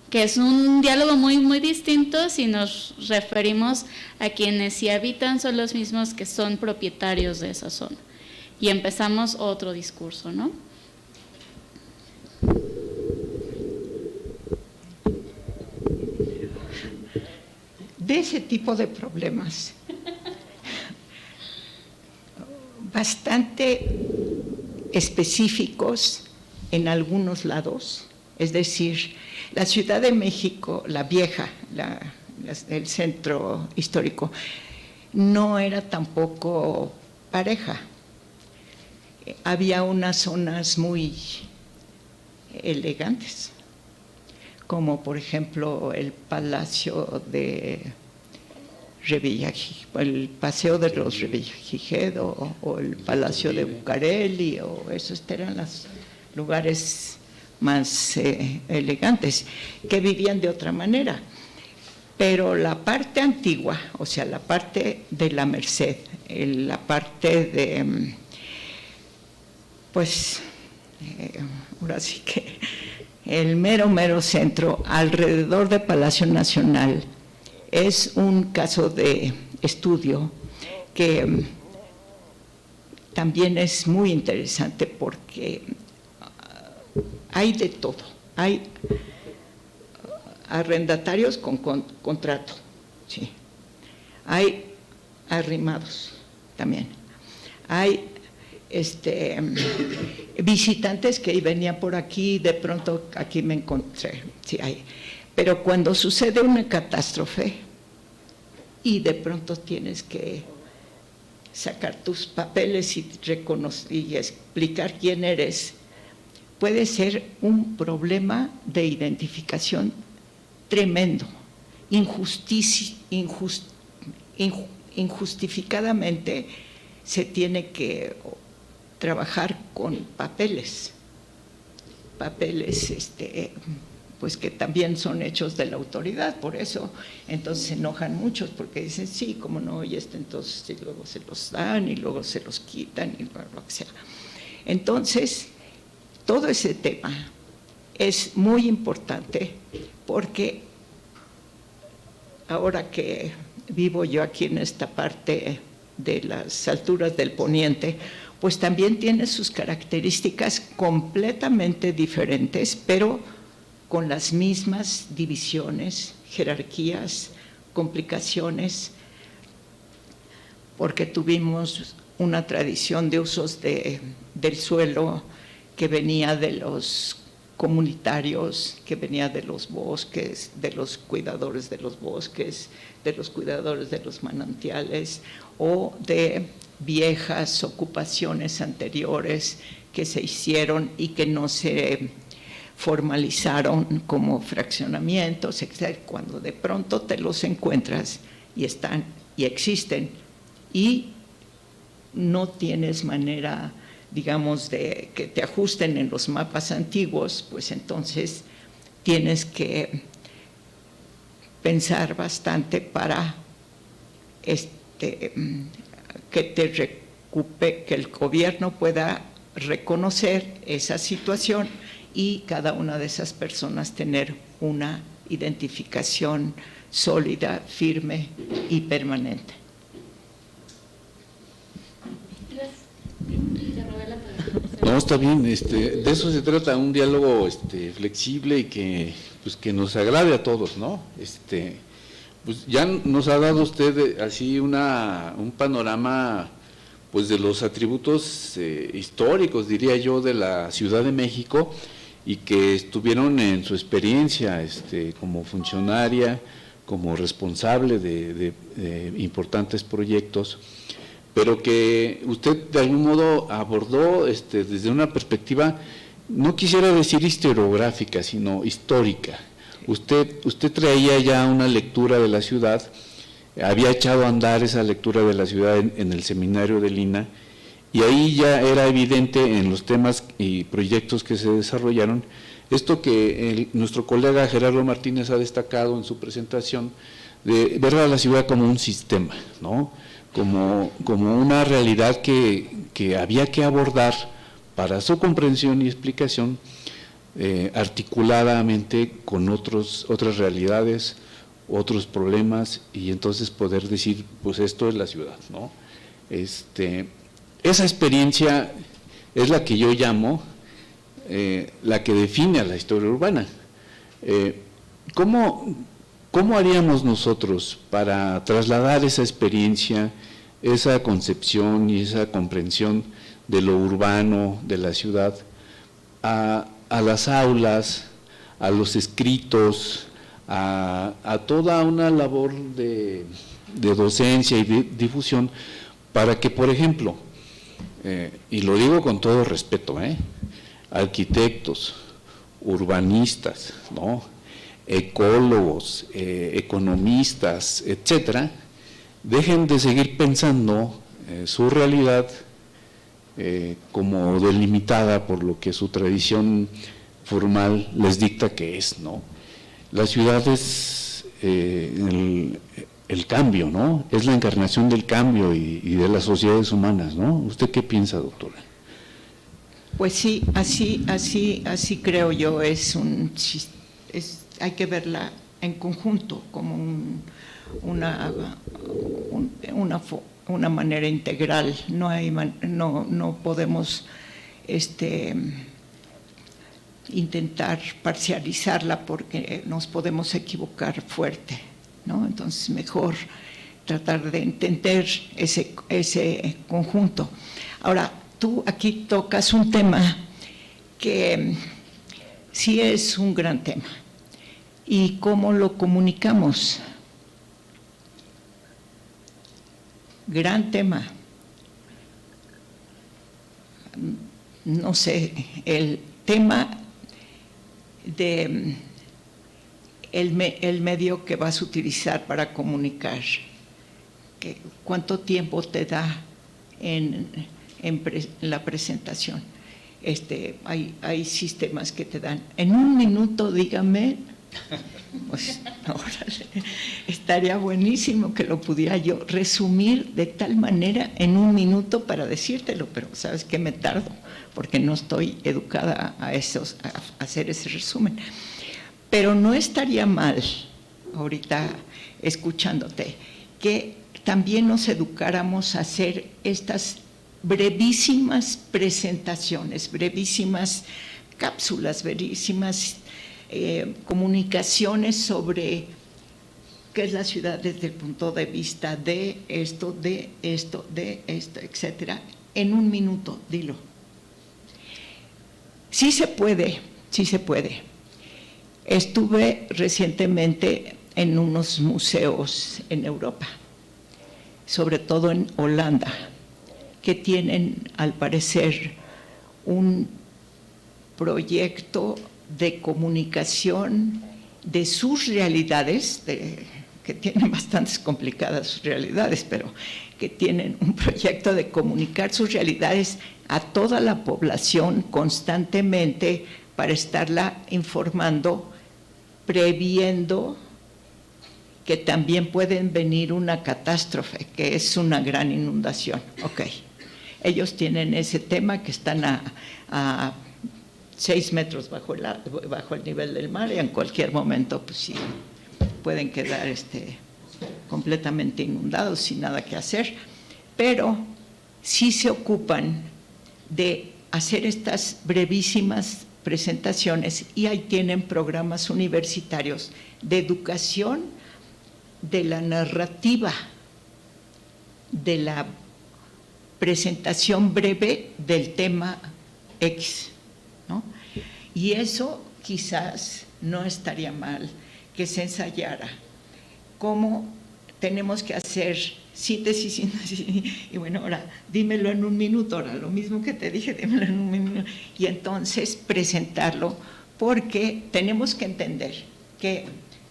Que es un diálogo muy, muy distinto si nos referimos a quienes si habitan son los mismos que son propietarios de esa zona. Y empezamos otro discurso, ¿no? De ese tipo de problemas, bastante específicos en algunos lados, es decir, la Ciudad de México, la vieja, el centro histórico, no era tampoco pareja. Había unas zonas muy elegantes, como por ejemplo el Palacio de Revillagigedo, el Paseo de los Revillagigedo, o el Palacio de Bucareli, o esos eran los lugares más elegantes, que vivían de otra manera. Pero la parte antigua, o sea, la parte de la Merced, la parte de, pues, ahora sí que el mero centro, alrededor de Palacio Nacional, es un caso de estudio que también es muy interesante porque hay de todo. Hay arrendatarios con contrato, sí. Hay arrimados también. Hay visitantes que venían por aquí, de pronto aquí me encontré, sí hay. Pero cuando sucede una catástrofe y de pronto tienes que sacar tus papeles y explicar quién eres, puede ser un problema de identificación tremendo, injustificadamente se tiene que trabajar con papeles, pues que también son hechos de la autoridad, por eso entonces se enojan muchos, porque dicen, sí, como no, y entonces y luego se los dan, y luego se los quitan, y lo que sea. Entonces, todo ese tema es muy importante, porque ahora que vivo yo aquí en esta parte de las alturas del poniente, pues también tiene sus características completamente diferentes, pero con las mismas divisiones, jerarquías, complicaciones, porque tuvimos una tradición de usos del suelo que venía de los comunitarios, que venía de los bosques, de los cuidadores de los bosques, de los cuidadores de los manantiales, o de viejas ocupaciones anteriores que se hicieron y que no se formalizaron como fraccionamientos, etc. Cuando de pronto te los encuentras y están y existen y no tienes manera, digamos, de que te ajusten en los mapas antiguos, pues entonces tienes que pensar bastante para que el gobierno pueda reconocer esa situación y cada una de esas personas tener una identificación sólida, firme y permanente. No, está bien, de eso se trata, un diálogo flexible y que nos agrade a todos, ¿no? Pues ya nos ha dado usted así un panorama pues de los atributos históricos, diría yo, de la Ciudad de México y que estuvieron en su experiencia como funcionaria, como responsable de importantes proyectos, pero que usted de algún modo abordó desde una perspectiva, no quisiera decir historiográfica, sino histórica. Usted traía ya una lectura de la ciudad, había echado a andar esa lectura de la ciudad en el seminario de Lina, y ahí ya era evidente en los temas y proyectos que se desarrollaron, esto que nuestro colega Gerardo Martínez ha destacado en su presentación, de ver a la ciudad como un sistema, ¿no? Como una realidad que había que abordar para su comprensión y explicación articuladamente con otras realidades, otros problemas, y entonces poder decir, pues esto es la ciudad, ¿no? Esa experiencia es la que yo llamo la que define a la historia urbana. ¿Cómo haríamos nosotros para trasladar esa experiencia, esa concepción y esa comprensión de lo urbano, de la ciudad, a las aulas, a los escritos, a toda una labor de docencia y de difusión, para que, por ejemplo, y lo digo con todo respeto, arquitectos, urbanistas, ¿no?, ecólogos, economistas, etcétera, dejen de seguir pensando su realidad como delimitada por lo que su tradición formal les dicta que es, ¿no? La ciudad es el cambio, ¿no? Es la encarnación del cambio y de las sociedades humanas, ¿no? ¿Usted qué piensa, doctora? Pues sí, así creo yo, hay que verla en conjunto, como una manera integral. No podemos intentar parcializarla porque nos podemos equivocar fuerte, ¿no? Entonces mejor tratar de entender ese conjunto. Ahora, tú aquí tocas un tema que sí es un gran tema. ¿Y cómo lo comunicamos? Gran tema. No sé, el tema de el medio que vas a utilizar para comunicar. ¿Cuánto tiempo te da en la presentación? Hay sistemas que te dan en un minuto, dígame. Pues órale, estaría buenísimo que lo pudiera yo resumir de tal manera en un minuto para decírtelo, pero sabes que me tardo porque no estoy educada a hacer ese resumen. Pero no estaría mal, ahorita escuchándote, que también nos educáramos a hacer estas brevísimas presentaciones, brevísimas cápsulas, brevísimas comunicaciones sobre qué es la ciudad desde el punto de vista de esto, etcétera, en un minuto, dilo. Sí se puede, sí se puede. Estuve recientemente en unos museos en Europa, sobre todo en Holanda, que tienen, al parecer, un proyecto de comunicación de sus realidades, que tienen bastantes complicadas sus realidades, pero que tienen un proyecto de comunicar sus realidades a toda la población constantemente para estarla informando, previendo que también pueden venir una catástrofe, que es una gran inundación. Ok, ellos tienen ese tema que están a 6 metros bajo el nivel del mar y en cualquier momento pues sí pueden quedar completamente inundados sin nada que hacer, pero sí se ocupan de hacer estas brevísimas presentaciones y ahí tienen programas universitarios de educación de la narrativa, de la presentación breve del tema X, ¿no? Y eso quizás no estaría mal que se ensayara, cómo tenemos que hacer síntesis, y bueno, ahora dímelo en un minuto, ahora lo mismo que te dije, dímelo en un minuto, y entonces presentarlo, porque tenemos que entender que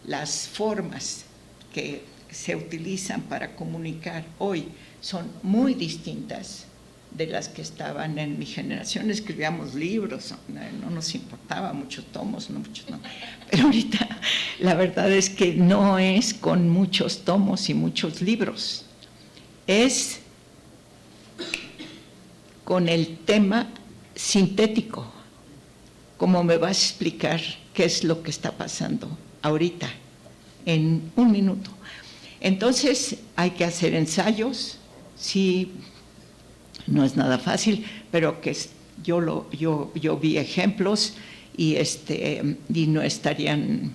las formas que se utilizan para comunicar hoy son muy distintas de las que estaban en mi generación. Escribíamos libros, no nos importaba, muchos tomos, no muchos, no. Pero ahorita la verdad es que no es con muchos tomos y muchos libros, es con el tema sintético, como me vas a explicar qué es lo que está pasando ahorita, en un minuto. Entonces hay que hacer ensayos, sí, no es nada fácil, pero que yo vi ejemplos y no estarían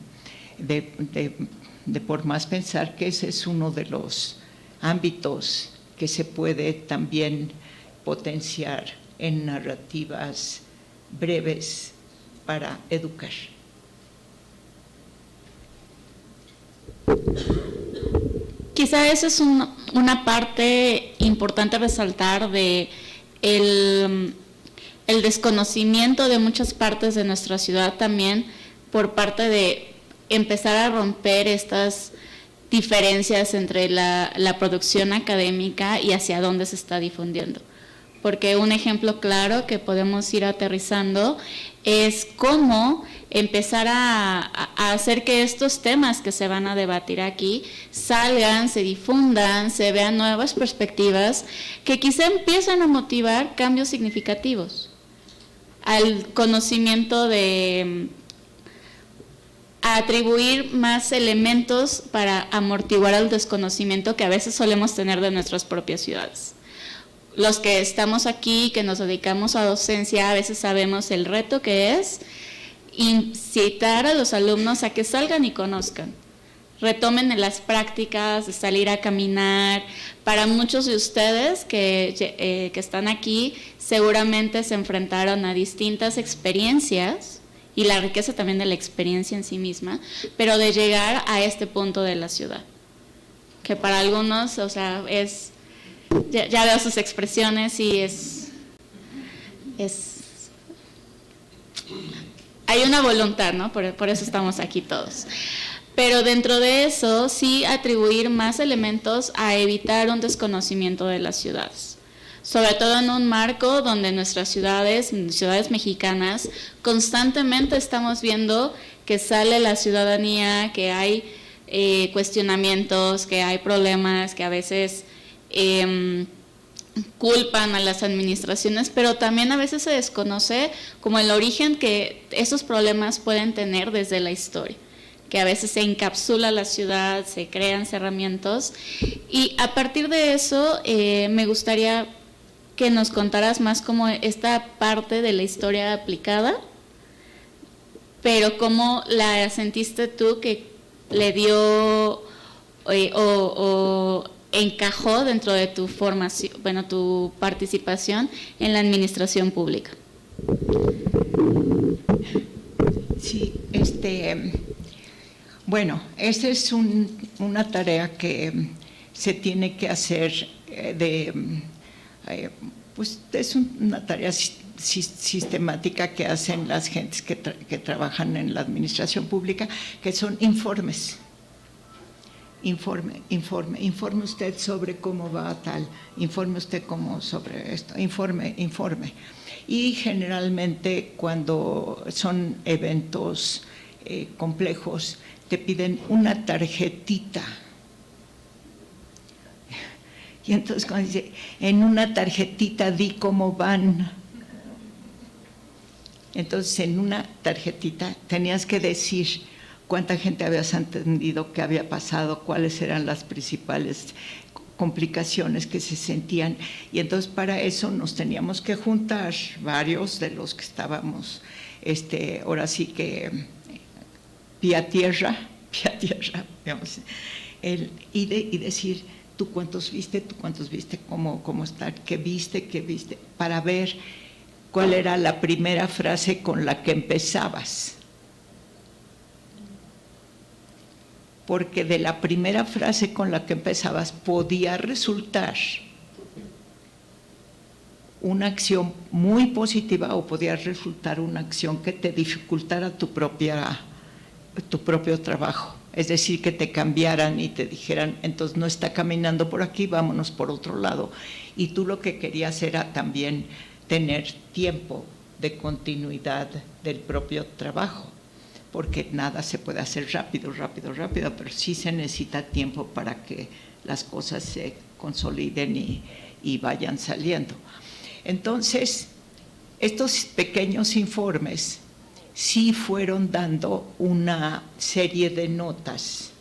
de por más pensar que ese es uno de los ámbitos que se puede también potenciar en narrativas breves para educar. Quizá esa es una parte importante a resaltar de el desconocimiento de muchas partes de nuestra ciudad también por parte de empezar a romper estas diferencias entre la producción académica y hacia dónde se está difundiendo. Porque un ejemplo claro que podemos ir aterrizando es cómo empezar a hacer que estos temas que se van a debatir aquí salgan, se difundan, se vean nuevas perspectivas que quizá empiezan a motivar cambios significativos al conocimiento a atribuir más elementos para amortiguar el desconocimiento que a veces solemos tener de nuestras propias ciudades. Los que estamos aquí, que nos dedicamos a docencia, a veces sabemos el reto que es incitar a los alumnos a que salgan y conozcan, retomen las prácticas de salir a caminar. Para muchos de ustedes que están aquí, seguramente se enfrentaron a distintas experiencias y la riqueza también de la experiencia en sí misma, pero de llegar a este punto de la ciudad, que para algunos, o sea, es, ya veo sus expresiones y hay una voluntad, ¿no? Por eso estamos aquí todos. Pero dentro de eso, sí atribuir más elementos a evitar un desconocimiento de las ciudades. Sobre todo en un marco donde nuestras ciudades mexicanas, constantemente estamos viendo que sale la ciudadanía, que hay cuestionamientos, que hay problemas, que a veces culpan a las administraciones, pero también a veces se desconoce como el origen que esos problemas pueden tener desde la historia, que a veces se encapsula la ciudad, se crean cerramientos, y a partir de eso me gustaría que nos contaras más como esta parte de la historia aplicada, pero cómo la sentiste tú que le dio o encajó dentro de tu formación, bueno, tu participación en la administración pública. Sí, bueno, esa es una tarea que se tiene que hacer pues es una tarea sistemática que hacen las gentes que trabajan en la administración pública, que son informes. Informe usted sobre cómo va tal, informe usted sobre esto, informe. Y generalmente cuando son eventos complejos, te piden una tarjetita. Y entonces cuando dice, en una tarjetita di cómo van. Entonces en una tarjetita tenías que decir cuánta gente habías atendido, qué había pasado, cuáles eran las principales complicaciones que se sentían. Y entonces para eso nos teníamos que juntar varios de los que estábamos, ahora sí que pie a tierra, digamos, y decir, tú cuántos viste, cómo está, qué viste, para ver cuál era la primera frase con la que empezabas. Porque de la primera frase con la que empezabas podía resultar una acción muy positiva o podía resultar una acción que te dificultara tu propio trabajo. Es decir, que te cambiaran y te dijeran, entonces no está caminando por aquí, vámonos por otro lado. Y tú lo que querías era también tener tiempo de continuidad del propio trabajo, porque nada se puede hacer rápido, pero sí se necesita tiempo para que las cosas se consoliden y vayan saliendo. Entonces, estos pequeños informes sí fueron dando una serie de notas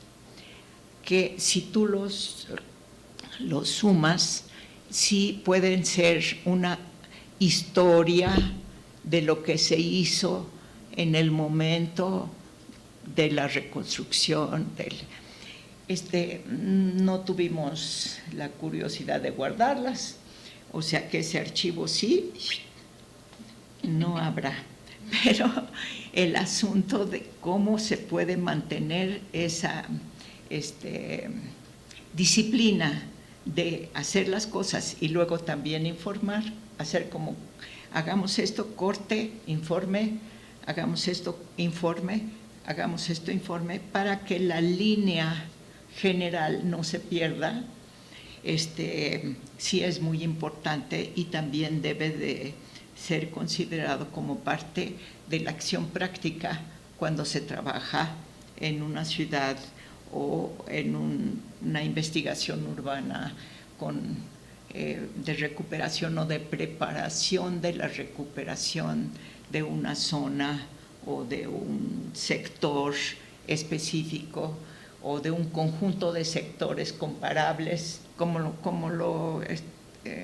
que si tú los sumas, sí pueden ser una historia de lo que se hizo en el momento de la reconstrucción. No tuvimos la curiosidad de guardarlas, o sea que ese archivo sí, no habrá. Pero el asunto de cómo se puede mantener esa disciplina de hacer las cosas y luego también informar, hacer como, hagamos esto, corte, informe, hagamos esto, informe, para que la línea general no se pierda, sí es muy importante y también debe de ser considerado como parte de la acción práctica cuando se trabaja en una ciudad o en una investigación urbana de recuperación o de preparación de la recuperación de una zona o de un sector específico o de un conjunto de sectores comparables, como lo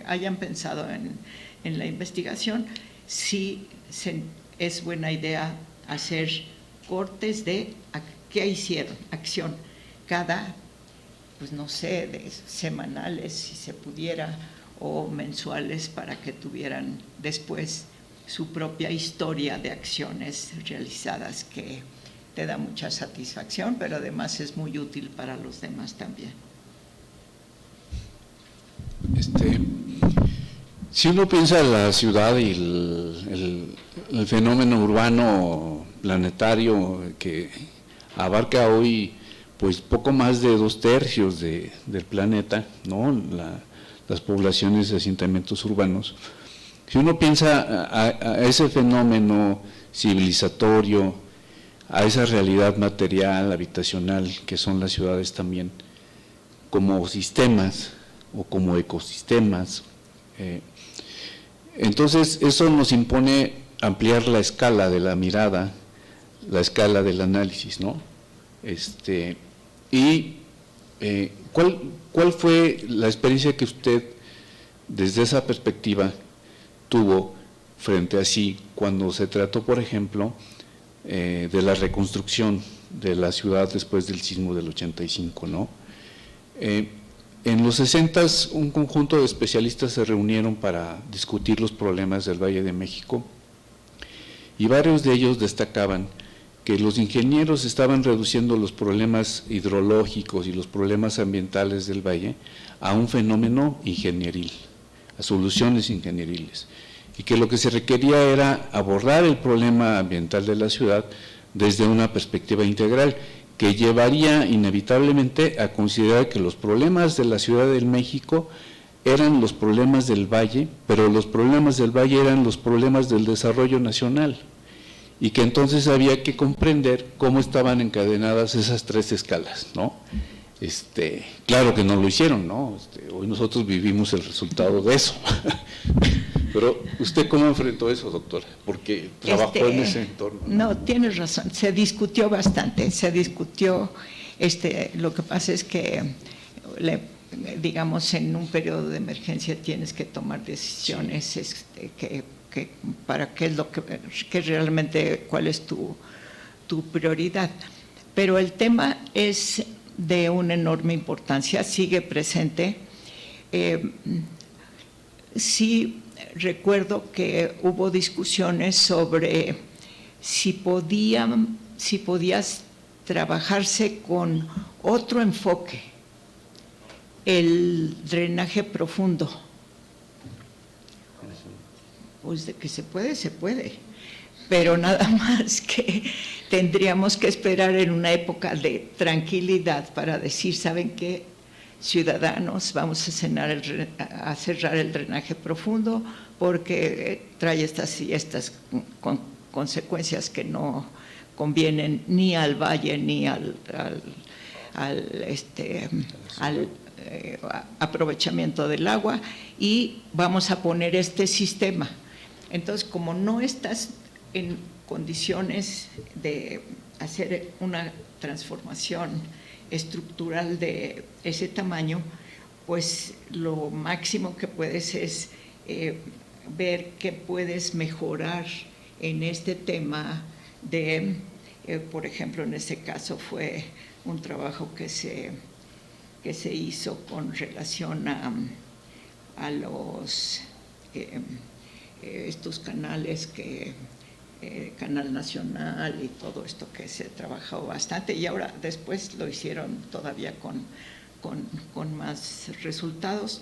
hayan pensado en la investigación. Sí es buena idea hacer cortes de qué hicieron, acción, cada, pues no sé, de semanales si se pudiera o mensuales para que tuvieran después su propia historia de acciones realizadas que te da mucha satisfacción, pero además es muy útil para los demás también. Si uno piensa en la ciudad y el fenómeno urbano planetario que abarca hoy pues poco más de 2/3 del planeta, ¿no? Las poblaciones de asentamientos urbanos. Si uno piensa a ese fenómeno civilizatorio, a esa realidad material, habitacional, que son las ciudades también, como sistemas o como ecosistemas, entonces eso nos impone ampliar la escala de la mirada, la escala del análisis, ¿no? ¿Cuál fue la experiencia que usted, desde esa perspectiva, tuvo frente a sí cuando se trató, por ejemplo, de la reconstrucción de la ciudad después del sismo del 85, ¿no? En los 60 un conjunto de especialistas se reunieron para discutir los problemas del Valle de México y varios de ellos destacaban que los ingenieros estaban reduciendo los problemas hidrológicos y los problemas ambientales del valle a un fenómeno ingenieril, a soluciones ingenieriles, y que lo que se requería era abordar el problema ambiental de la ciudad desde una perspectiva integral, que llevaría inevitablemente a considerar que los problemas de la Ciudad de México eran los problemas del valle, pero los problemas del valle eran los problemas del desarrollo nacional, y que entonces había que comprender cómo estaban encadenadas esas 3 escalas, ¿no? Claro que no lo hicieron, ¿no? Hoy nosotros vivimos el resultado de eso. Pero, ¿usted cómo enfrentó eso, doctora? Porque trabajó en ese entorno. No, tienes razón, se discutió bastante, lo que pasa es que, digamos, en un periodo de emergencia tienes que tomar decisiones para qué es lo que realmente, cuál es tu prioridad. Pero el tema es de una enorme importancia, sigue presente. Sí, recuerdo que hubo discusiones sobre si podías trabajarse con otro enfoque, el drenaje profundo. Pues de que se puede, pero nada más que tendríamos que esperar en una época de tranquilidad para decir, ¿saben qué? Ciudadanos, vamos a cerrar el drenaje profundo porque trae estas y estas consecuencias que no convienen ni al valle ni al aprovechamiento del agua, y vamos a poner este sistema. Entonces, como no estás en condiciones de hacer una transformación estructural de ese tamaño, pues lo máximo que puedes es ver qué puedes mejorar en este tema de, por ejemplo, en este caso fue un trabajo que se hizo con relación a los estos canales Canal Nacional y todo esto que se trabajó bastante, y ahora después lo hicieron todavía con más resultados,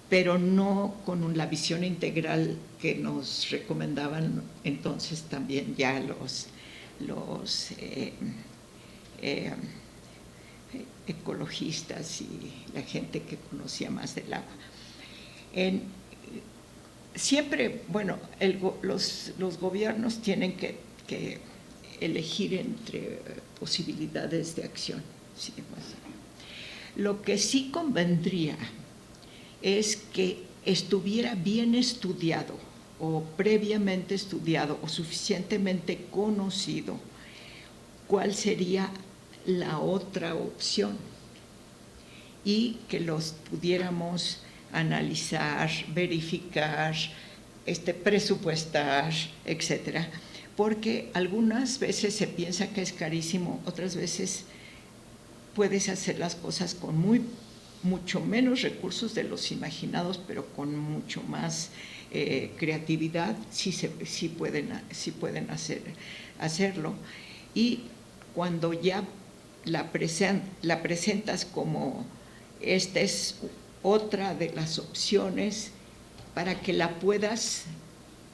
pero no con la visión integral que nos recomendaban entonces también ya los ecologistas y la gente que conocía más del agua. Siempre, bueno, los gobiernos tienen que elegir entre posibilidades de acción. Sí, pues. Lo que sí convendría es que estuviera bien estudiado o previamente estudiado o suficientemente conocido cuál sería la otra opción y que los pudiéramos analizar, verificar, presupuestar, etcétera, porque algunas veces se piensa que es carísimo, otras veces puedes hacer las cosas con mucho menos recursos de los imaginados, pero con mucho más creatividad, sí pueden hacerlo. Y cuando ya la presentas como esta es otra de las opciones para que la puedas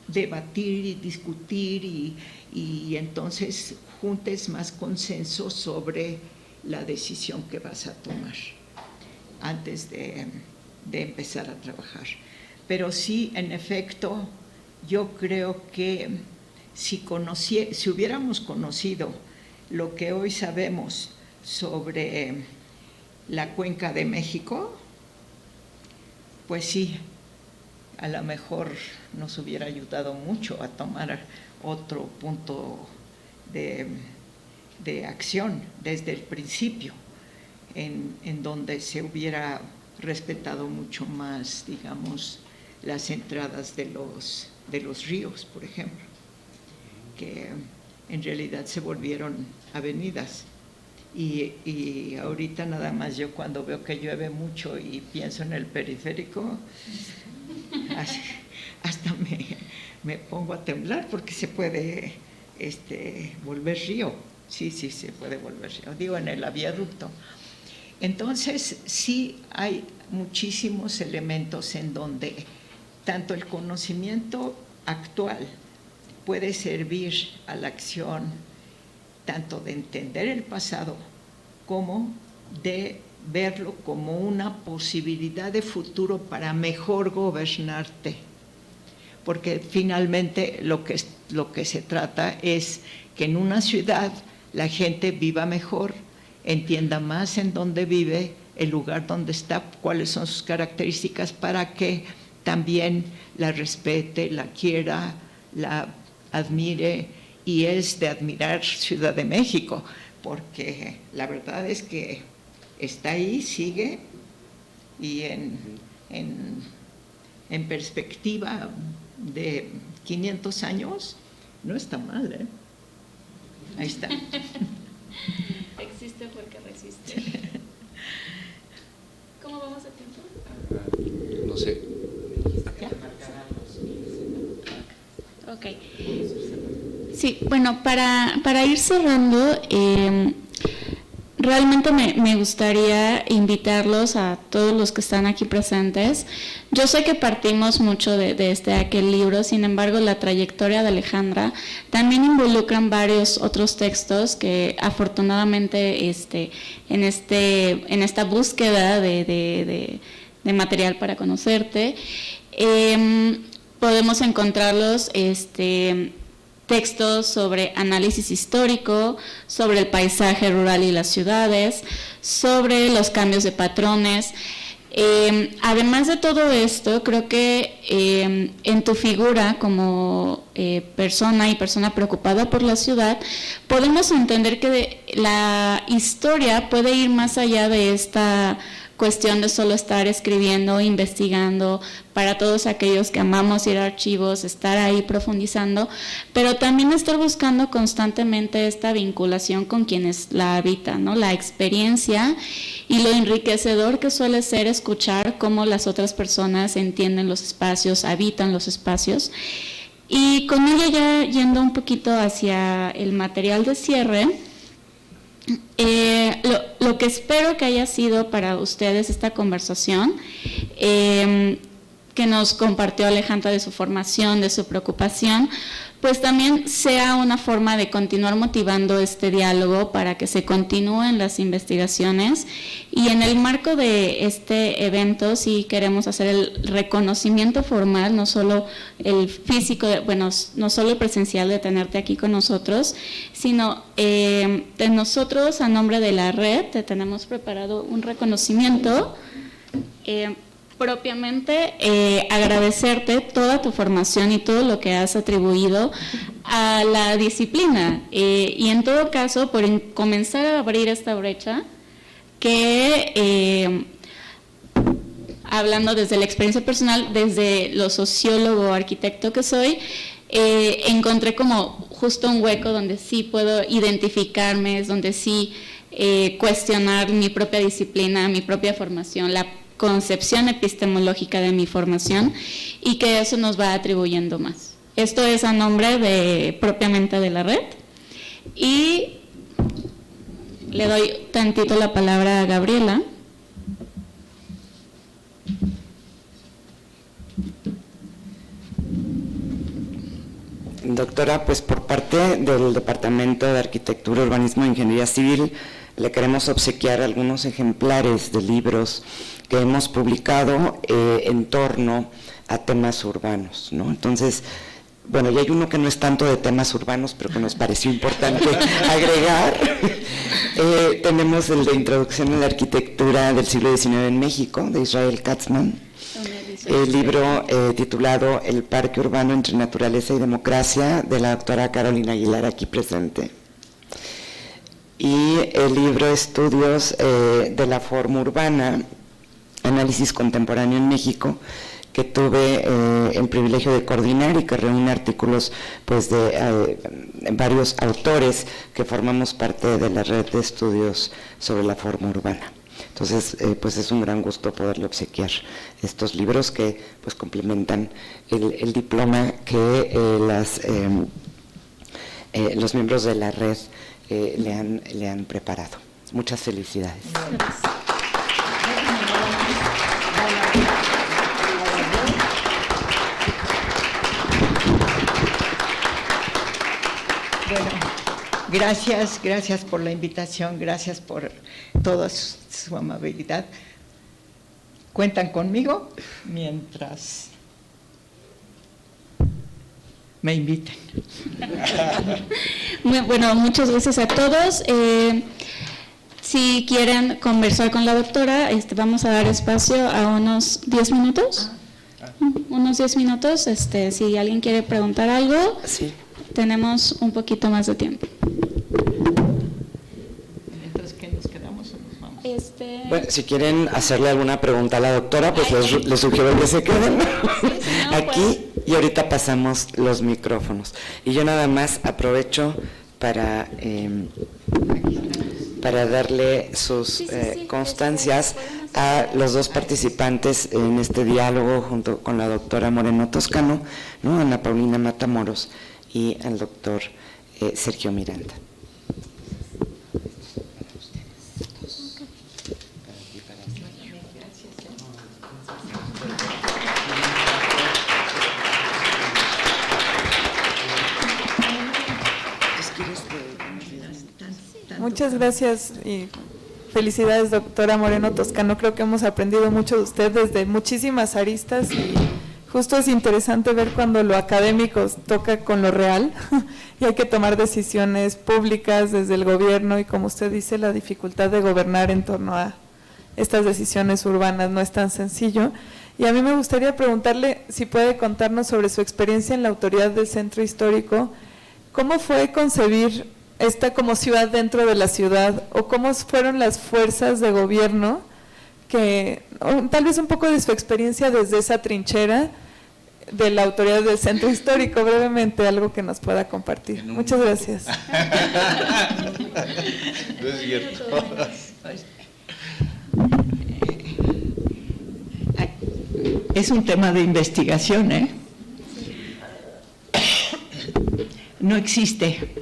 debatir y discutir y entonces juntes más consenso sobre la decisión que vas a tomar antes de empezar a trabajar. Pero sí, en efecto, yo creo que si hubiéramos conocido lo que hoy sabemos sobre la Cuenca de México, pues sí, a lo mejor nos hubiera ayudado mucho a tomar otro punto de acción desde el principio, en donde se hubiera respetado mucho más, digamos, las entradas de los ríos, por ejemplo, que en realidad se volvieron avenidas. Y ahorita nada más yo cuando veo que llueve mucho y pienso en el periférico, hasta me pongo a temblar porque se puede volver río. Sí, se puede volver río, digo, en el viaducto. Entonces, sí hay muchísimos elementos en donde tanto el conocimiento actual puede servir a la acción, tanto de entender el pasado como de verlo como una posibilidad de futuro para mejor gobernarte, porque finalmente lo lo que se trata es que en una ciudad la gente viva mejor, entienda más en dónde vive, el lugar donde está, cuáles son sus características, para que también la respete, la quiera, la admire, y es de admirar Ciudad de México, porque la verdad es que está ahí, sigue, y en perspectiva de 500 años, no está mal, ¿eh? Ahí está. Existe porque resiste. ¿Cómo vamos a tiempo? No sé. Ok. Sí, bueno, para ir cerrando, realmente me gustaría invitarlos a todos los que están aquí presentes. Yo sé que partimos mucho de aquel libro, sin embargo, la trayectoria de Alejandra también involucran varios otros textos que afortunadamente en esta búsqueda de material para conocerte, podemos encontrarlos textos sobre análisis histórico, sobre el paisaje rural y las ciudades, sobre los cambios de patrones. Además de todo esto, creo que en tu figura como persona preocupada por la ciudad, podemos entender que la historia puede ir más allá de esta cuestión de solo estar escribiendo, investigando, para todos aquellos que amamos ir a archivos, estar ahí profundizando, pero también estar buscando constantemente esta vinculación con quienes la habitan, ¿no? La experiencia y lo enriquecedor que suele ser escuchar cómo las otras personas entienden los espacios, habitan los espacios. Y con ello ya yendo un poquito hacia el material de cierre, lo que espero que haya sido para ustedes esta conversación que nos compartió Alejandra de su formación, de su preocupación, pues también sea una forma de continuar motivando este diálogo para que se continúen las investigaciones. Y en el marco de este evento sí queremos hacer el reconocimiento formal, no solo el físico, bueno, no solo el presencial de tenerte aquí con nosotros, sino de nosotros a nombre de la red te tenemos preparado un reconocimiento. Propiamente agradecerte toda tu formación y todo lo que has atribuido a la disciplina y en todo caso por comenzar a abrir esta brecha que hablando desde la experiencia personal, desde lo sociólogo arquitecto que soy, encontré como justo un hueco donde sí puedo identificarme, donde sí cuestionar mi propia disciplina, mi propia formación, la concepción epistemológica de mi formación y que eso nos va atribuyendo más. Esto es a nombre propiamente de la red y le doy tantito la palabra a Gabriela. Doctora, pues por parte del Departamento de Arquitectura, Urbanismo e Ingeniería Civil le queremos obsequiar algunos ejemplares de libros que hemos publicado en torno a temas urbanos, ¿no? Entonces, bueno, y hay uno que no es tanto de temas urbanos, pero que nos pareció importante agregar. Tenemos el de Introducción a la Arquitectura del siglo XIX en México, de Israel Katzman. El libro titulado El Parque Urbano entre Naturaleza y Democracia, de la doctora Carolina Aguilar, aquí presente. Y el libro Estudios de la Forma Urbana, Análisis Contemporáneo en México, que tuve el privilegio de coordinar y que reúne artículos pues de varios autores que formamos parte de la red de estudios sobre la forma urbana. Entonces, pues es un gran gusto poderle obsequiar estos libros que pues complementan el diploma que los miembros de la red le han preparado. Muchas felicidades. Bueno, gracias por la invitación, gracias por toda su amabilidad. Cuentan conmigo mientras me inviten. Bueno, muchas gracias a todos. Si quieren conversar con la doctora, vamos a dar espacio a unos 10 minutos. Unos 10 minutos, si alguien quiere preguntar algo, Sí. tenemos un poquito más de tiempo. Entonces, ¿qué nos quedamos o nos vamos? Bueno, si quieren hacerle alguna pregunta a la doctora, pues les sugiero que se queden aquí y ahorita pasamos los micrófonos. Y yo nada más aprovecho para darle sus constancias a los dos participantes en este diálogo junto con la doctora Moreno Toscano, ¿no? Ana Paulina Matamoros y el doctor Sergio Miranda. Muchas gracias y felicidades, doctora Moreno Toscano. Creo que hemos aprendido mucho de usted desde muchísimas aristas y justo es interesante ver cuando lo académico toca con lo real y hay que tomar decisiones públicas desde el gobierno y, como usted dice, la dificultad de gobernar en torno a estas decisiones urbanas no es tan sencillo. Y a mí me gustaría preguntarle si puede contarnos sobre su experiencia en la autoridad del centro histórico. ¿Cómo fue concebir esta como ciudad dentro de la ciudad, o cómo fueron las fuerzas de gobierno que, tal vez un poco de su experiencia desde esa trinchera de la autoridad del centro histórico, brevemente algo que nos pueda compartir? Muchas gracias. No es cierto. Es un tema de investigación, ¿eh? No existe.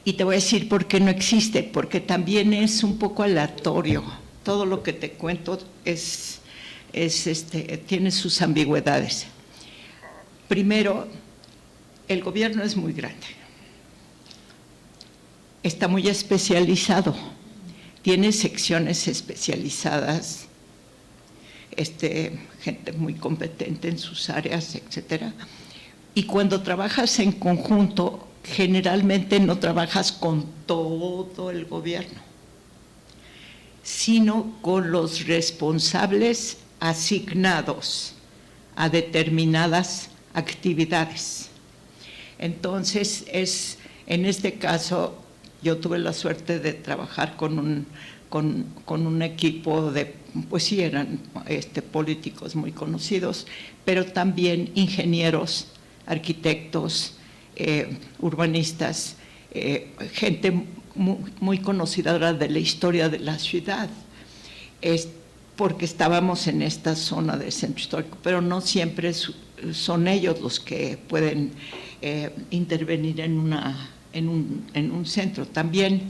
Y te voy a decir por qué no existe, porque también es un poco aleatorio. Todo lo que te cuento tiene sus ambigüedades. Primero, el gobierno es muy grande. Está muy especializado. Tiene secciones especializadas, gente muy competente en sus áreas, etcétera. Y cuando trabajas en conjunto, generalmente no trabajas con todo el gobierno, sino con los responsables asignados a determinadas actividades. Entonces, en este caso, yo tuve la suerte de trabajar con un equipo de, pues sí, eran políticos muy conocidos, pero también ingenieros, arquitectos, urbanistas, gente muy conocedora de la historia de la ciudad, porque estábamos en esta zona del centro histórico, pero no siempre son ellos los que pueden intervenir en un centro. También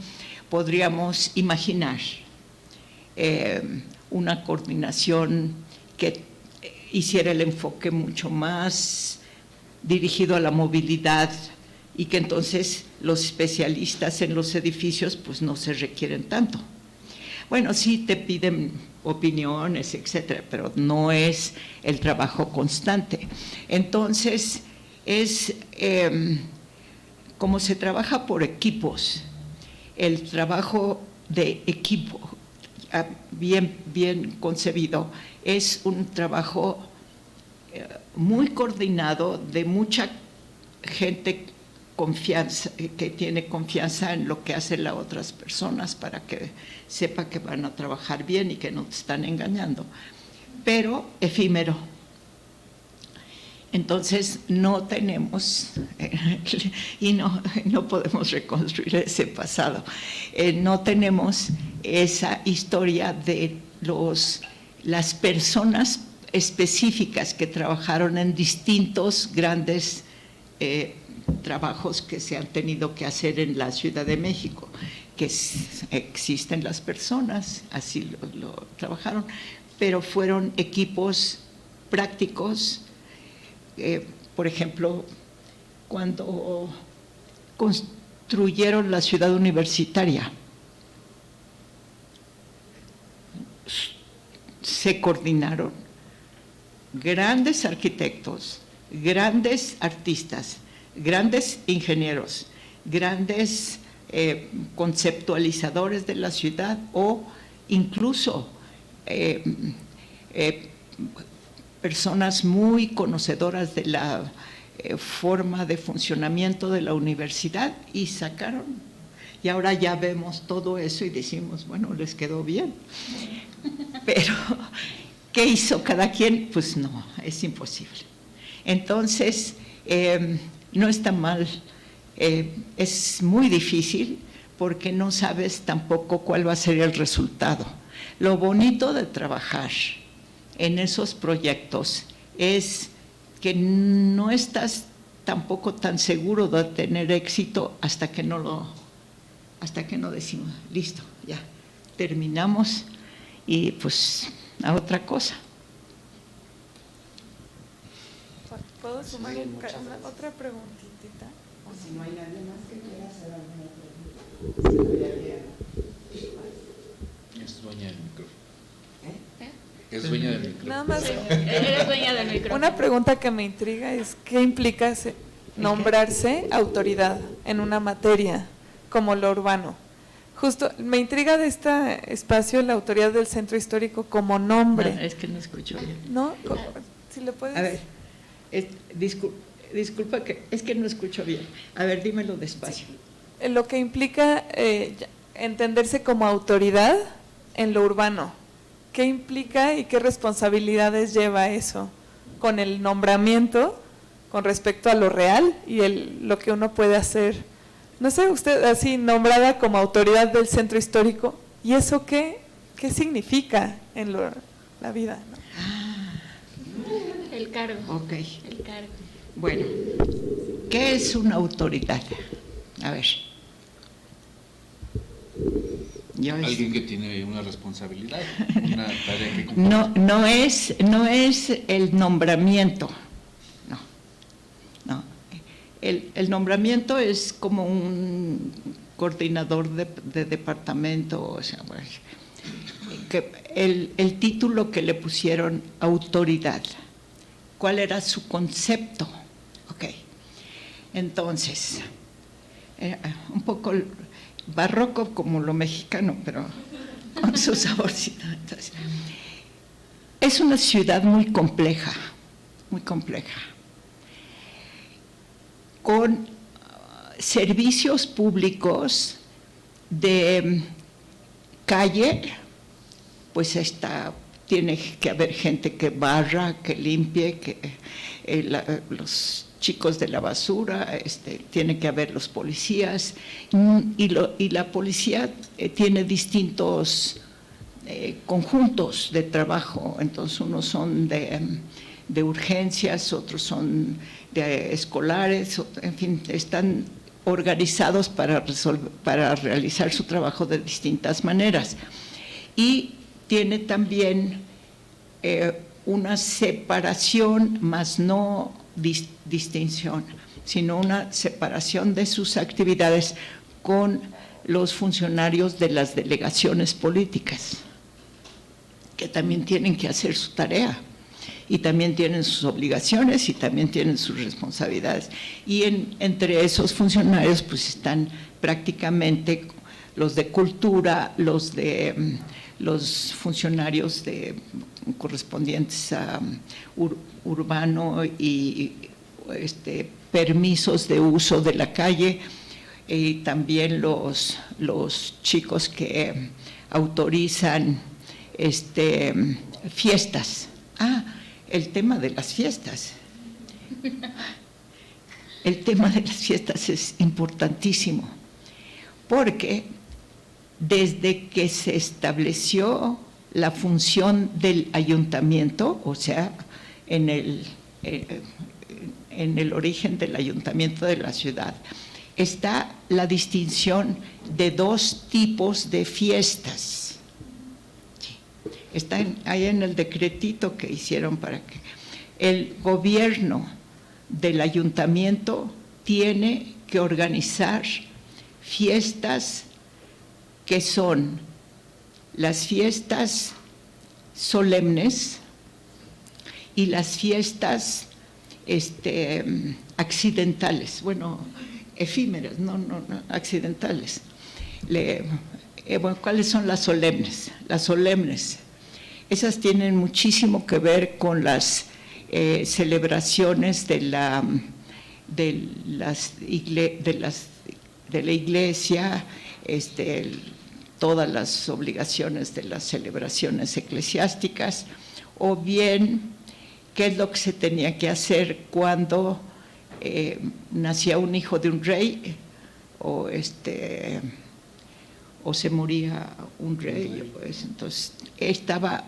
podríamos imaginar una coordinación que hiciera el enfoque mucho más dirigido a la movilidad y que entonces los especialistas en los edificios pues no se requieren tanto. Bueno, sí te piden opiniones, etcétera, pero no es el trabajo constante. Entonces, como se trabaja por equipos, el trabajo de equipo bien concebido es un trabajo muy coordinado de mucha gente que tiene confianza en lo que hacen las otras personas para que sepa que van a trabajar bien y que no te están engañando, pero efímero. Entonces no tenemos y no podemos reconstruir ese pasado, no tenemos esa historia de las personas específicas que trabajaron en distintos grandes trabajos que se han tenido que hacer en la Ciudad de México, que existen las personas, así lo trabajaron, pero fueron equipos prácticos. Por ejemplo, cuando construyeron la ciudad universitaria, se coordinaron grandes arquitectos, grandes artistas, grandes ingenieros, grandes conceptualizadores de la ciudad o incluso personas muy conocedoras de la forma de funcionamiento de la universidad y sacaron, y ahora ya vemos todo eso y decimos, bueno, les quedó bien. Pero, ¿qué hizo cada quien? Pues no, es imposible. Entonces, no está mal, es muy difícil porque no sabes tampoco cuál va a ser el resultado. Lo bonito de trabajar en esos proyectos es que no estás tampoco tan seguro de tener éxito hasta que no decimos, listo, ya, terminamos y pues a otra cosa. ¿Puedo sumar otra preguntita? Si no hay nadie más que quiera hacer alguna pregunta. Es dueña del micrófono. Es dueña del micrófono. Nada más. Eres dueña del micrófono. Una pregunta que me intriga es ¿qué implica nombrarse autoridad en una materia como lo urbano? Justo, me intriga de este espacio la autoridad del centro histórico como nombre. No, es que no escucho bien. ¿No? Si le puedes… A ver, disculpa que es que no escucho bien. A ver, dímelo despacio. Lo que implica entenderse como autoridad en lo urbano. ¿Qué implica y qué responsabilidades lleva eso con el nombramiento con respecto a lo real y lo que uno puede hacer? No sé, usted así nombrada como autoridad del centro histórico, ¿y eso qué significa en la vida? ¿No? El cargo. Ok. El cargo. Bueno, ¿qué es una autoridad? A ver. Alguien que tiene una responsabilidad, una tarea que cumplir. No es el nombramiento, no. El nombramiento es como un coordinador de departamento, o sea, bueno, que el título que le pusieron autoridad. ¿Cuál era su concepto? Ok. Entonces, un poco barroco como lo mexicano, pero con su saborcito. Entonces, es una ciudad muy compleja, con servicios públicos de calle, pues tiene que haber gente que barra, que limpie, que los chicos de la basura, tiene que haber los policías, y la policía tiene distintos conjuntos de trabajo. Entonces unos son de urgencias, otros son de escolares, en fin, están organizados para realizar su trabajo de distintas maneras. Y tiene también una separación, más no distinción, sino una separación de sus actividades con los funcionarios de las delegaciones políticas, que también tienen que hacer su tarea y también tienen sus obligaciones y también tienen sus responsabilidades. Y entre esos funcionarios pues están prácticamente los de cultura, los funcionarios correspondientes a urbano y permisos de uso de la calle, y también los chicos que autorizan fiestas. El tema de las fiestas. El tema de las fiestas es importantísimo, porque desde que se estableció la función del ayuntamiento, o sea, en el origen del ayuntamiento de la ciudad, está la distinción de dos tipos de fiestas. Está ahí en el decretito que hicieron para que el gobierno del ayuntamiento tiene que organizar fiestas que son las fiestas solemnes y las fiestas accidentales, bueno, efímeras, no accidentales. ¿Cuáles son las solemnes? Las solemnes, esas tienen muchísimo que ver con las celebraciones de la iglesia, todas las obligaciones de las celebraciones eclesiásticas, o bien qué es lo que se tenía que hacer cuando nacía un hijo de un rey, o se moría un rey, pues entonces estaba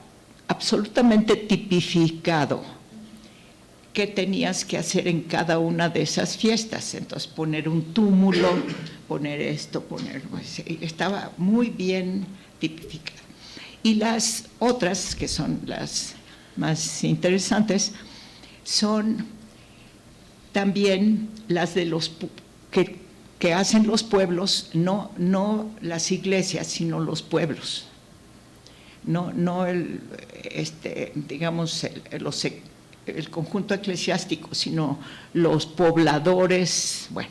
absolutamente tipificado qué tenías que hacer en cada una de esas fiestas. Entonces poner un túmulo, poner esto, pues, estaba muy bien tipificado. Y las otras, que son las más interesantes, son también las de los que hacen los pueblos, no las iglesias, sino los pueblos. No digamos, el conjunto eclesiástico, sino los pobladores. Bueno,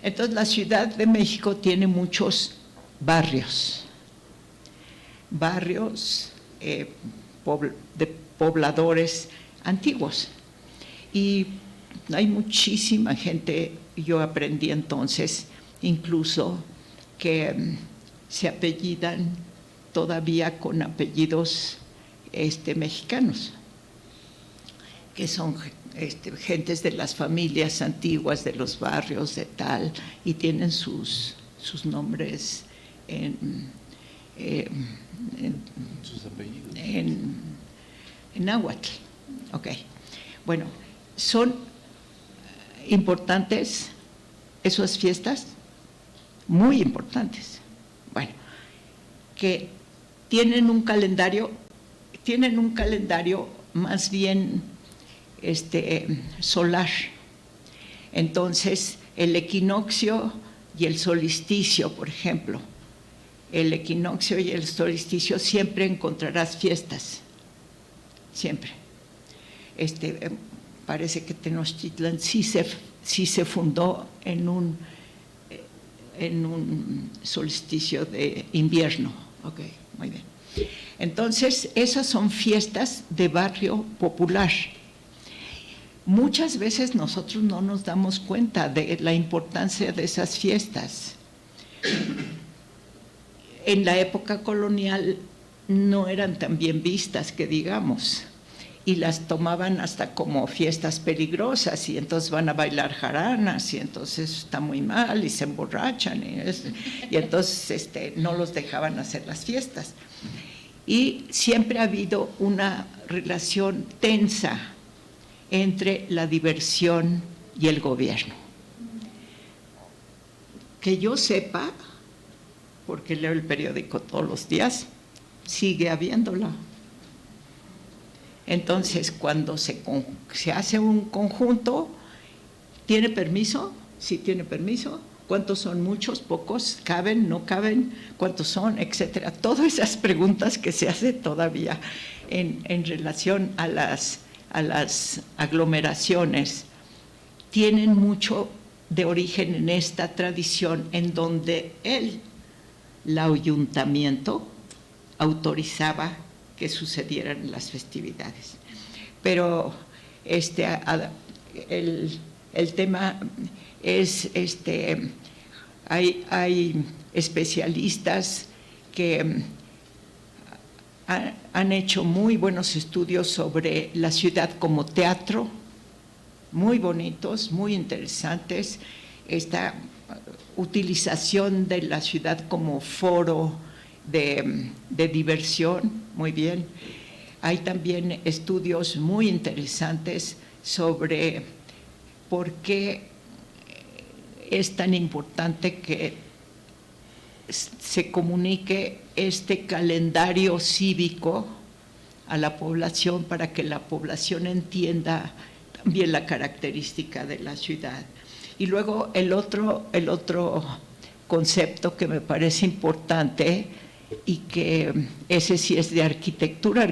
entonces la Ciudad de México tiene muchos barrios de pobladores antiguos, y hay muchísima gente. Yo aprendí entonces incluso que se apellidan todavía con apellidos mexicanos, que son gentes de las familias antiguas de los barrios de tal, y tienen sus nombres sus apellidos en náhuatl. Ok, bueno, son importantes esas fiestas, muy importantes. Bueno, que tienen un calendario más bien solar. Entonces, el equinoccio y el solsticio, por ejemplo, el equinoccio y el solsticio siempre encontrarás fiestas, siempre. Parece que Tenochtitlan sí se fundó en un solsticio de invierno. Ok, muy bien. Entonces, esas son fiestas de barrio popular. Muchas veces nosotros no nos damos cuenta de la importancia de esas fiestas. En la época colonial no eran tan bien vistas, que digamos, y las tomaban hasta como fiestas peligrosas, y entonces van a bailar jaranas, y entonces está muy mal, y se emborrachan, y entonces no los dejaban hacer las fiestas. Y siempre ha habido una relación tensa entre la diversión y el gobierno. Que yo sepa, porque leo el periódico todos los días, sigue habiéndola. Entonces, cuando se hace un conjunto, ¿tiene permiso? Sí tiene permiso. ¿Cuántos son? Muchos, pocos, caben, no caben, cuántos son, etcétera. Todas esas preguntas que se hacen todavía en relación a las aglomeraciones tienen mucho de origen en esta tradición, en donde el ayuntamiento autorizaba que sucedieran las festividades. Pero el tema es, hay especialistas que han hecho muy buenos estudios sobre la ciudad como teatro, muy bonitos, muy interesantes. Esta utilización de la ciudad como foro de diversión, muy bien. Hay también estudios muy interesantes sobre por qué es tan importante que se comunique este calendario cívico a la población, para que la población entienda también la característica de la ciudad. Y luego el otro concepto que me parece importante, y que ese sí es de arquitectura,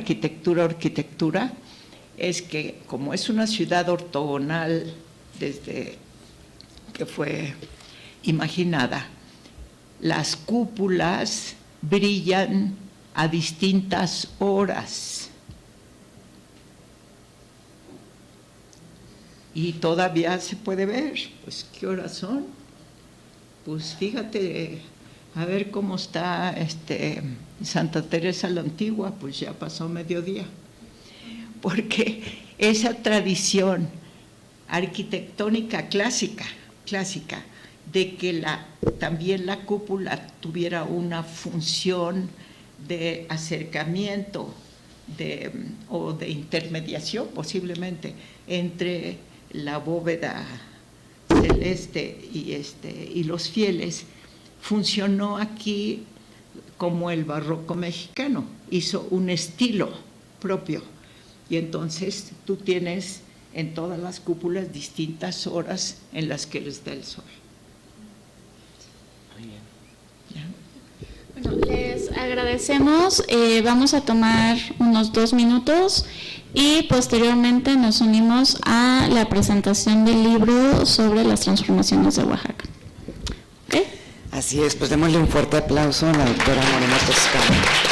es que como es una ciudad ortogonal desde que fue imaginada, las cúpulas brillan a distintas horas. Y todavía se puede ver, pues, ¿qué horas son? Pues fíjate, a ver cómo está Santa Teresa la Antigua, pues ya pasó mediodía. Porque esa tradición arquitectónica clásica, de que también la cúpula tuviera una función de acercamiento o de intermediación posiblemente entre la bóveda celeste y los fieles, funcionó aquí como el barroco mexicano, hizo un estilo propio. Y entonces tú tienes en todas las cúpulas distintas horas en las que les da el sol. Muy bien. ¿Ya? Bueno, les agradecemos. Vamos a tomar unos 2 minutos y posteriormente nos unimos a la presentación del libro sobre las transformaciones de Oaxaca. ¿Okay? Así es, pues démosle un fuerte aplauso a la doctora Moreno Toscano.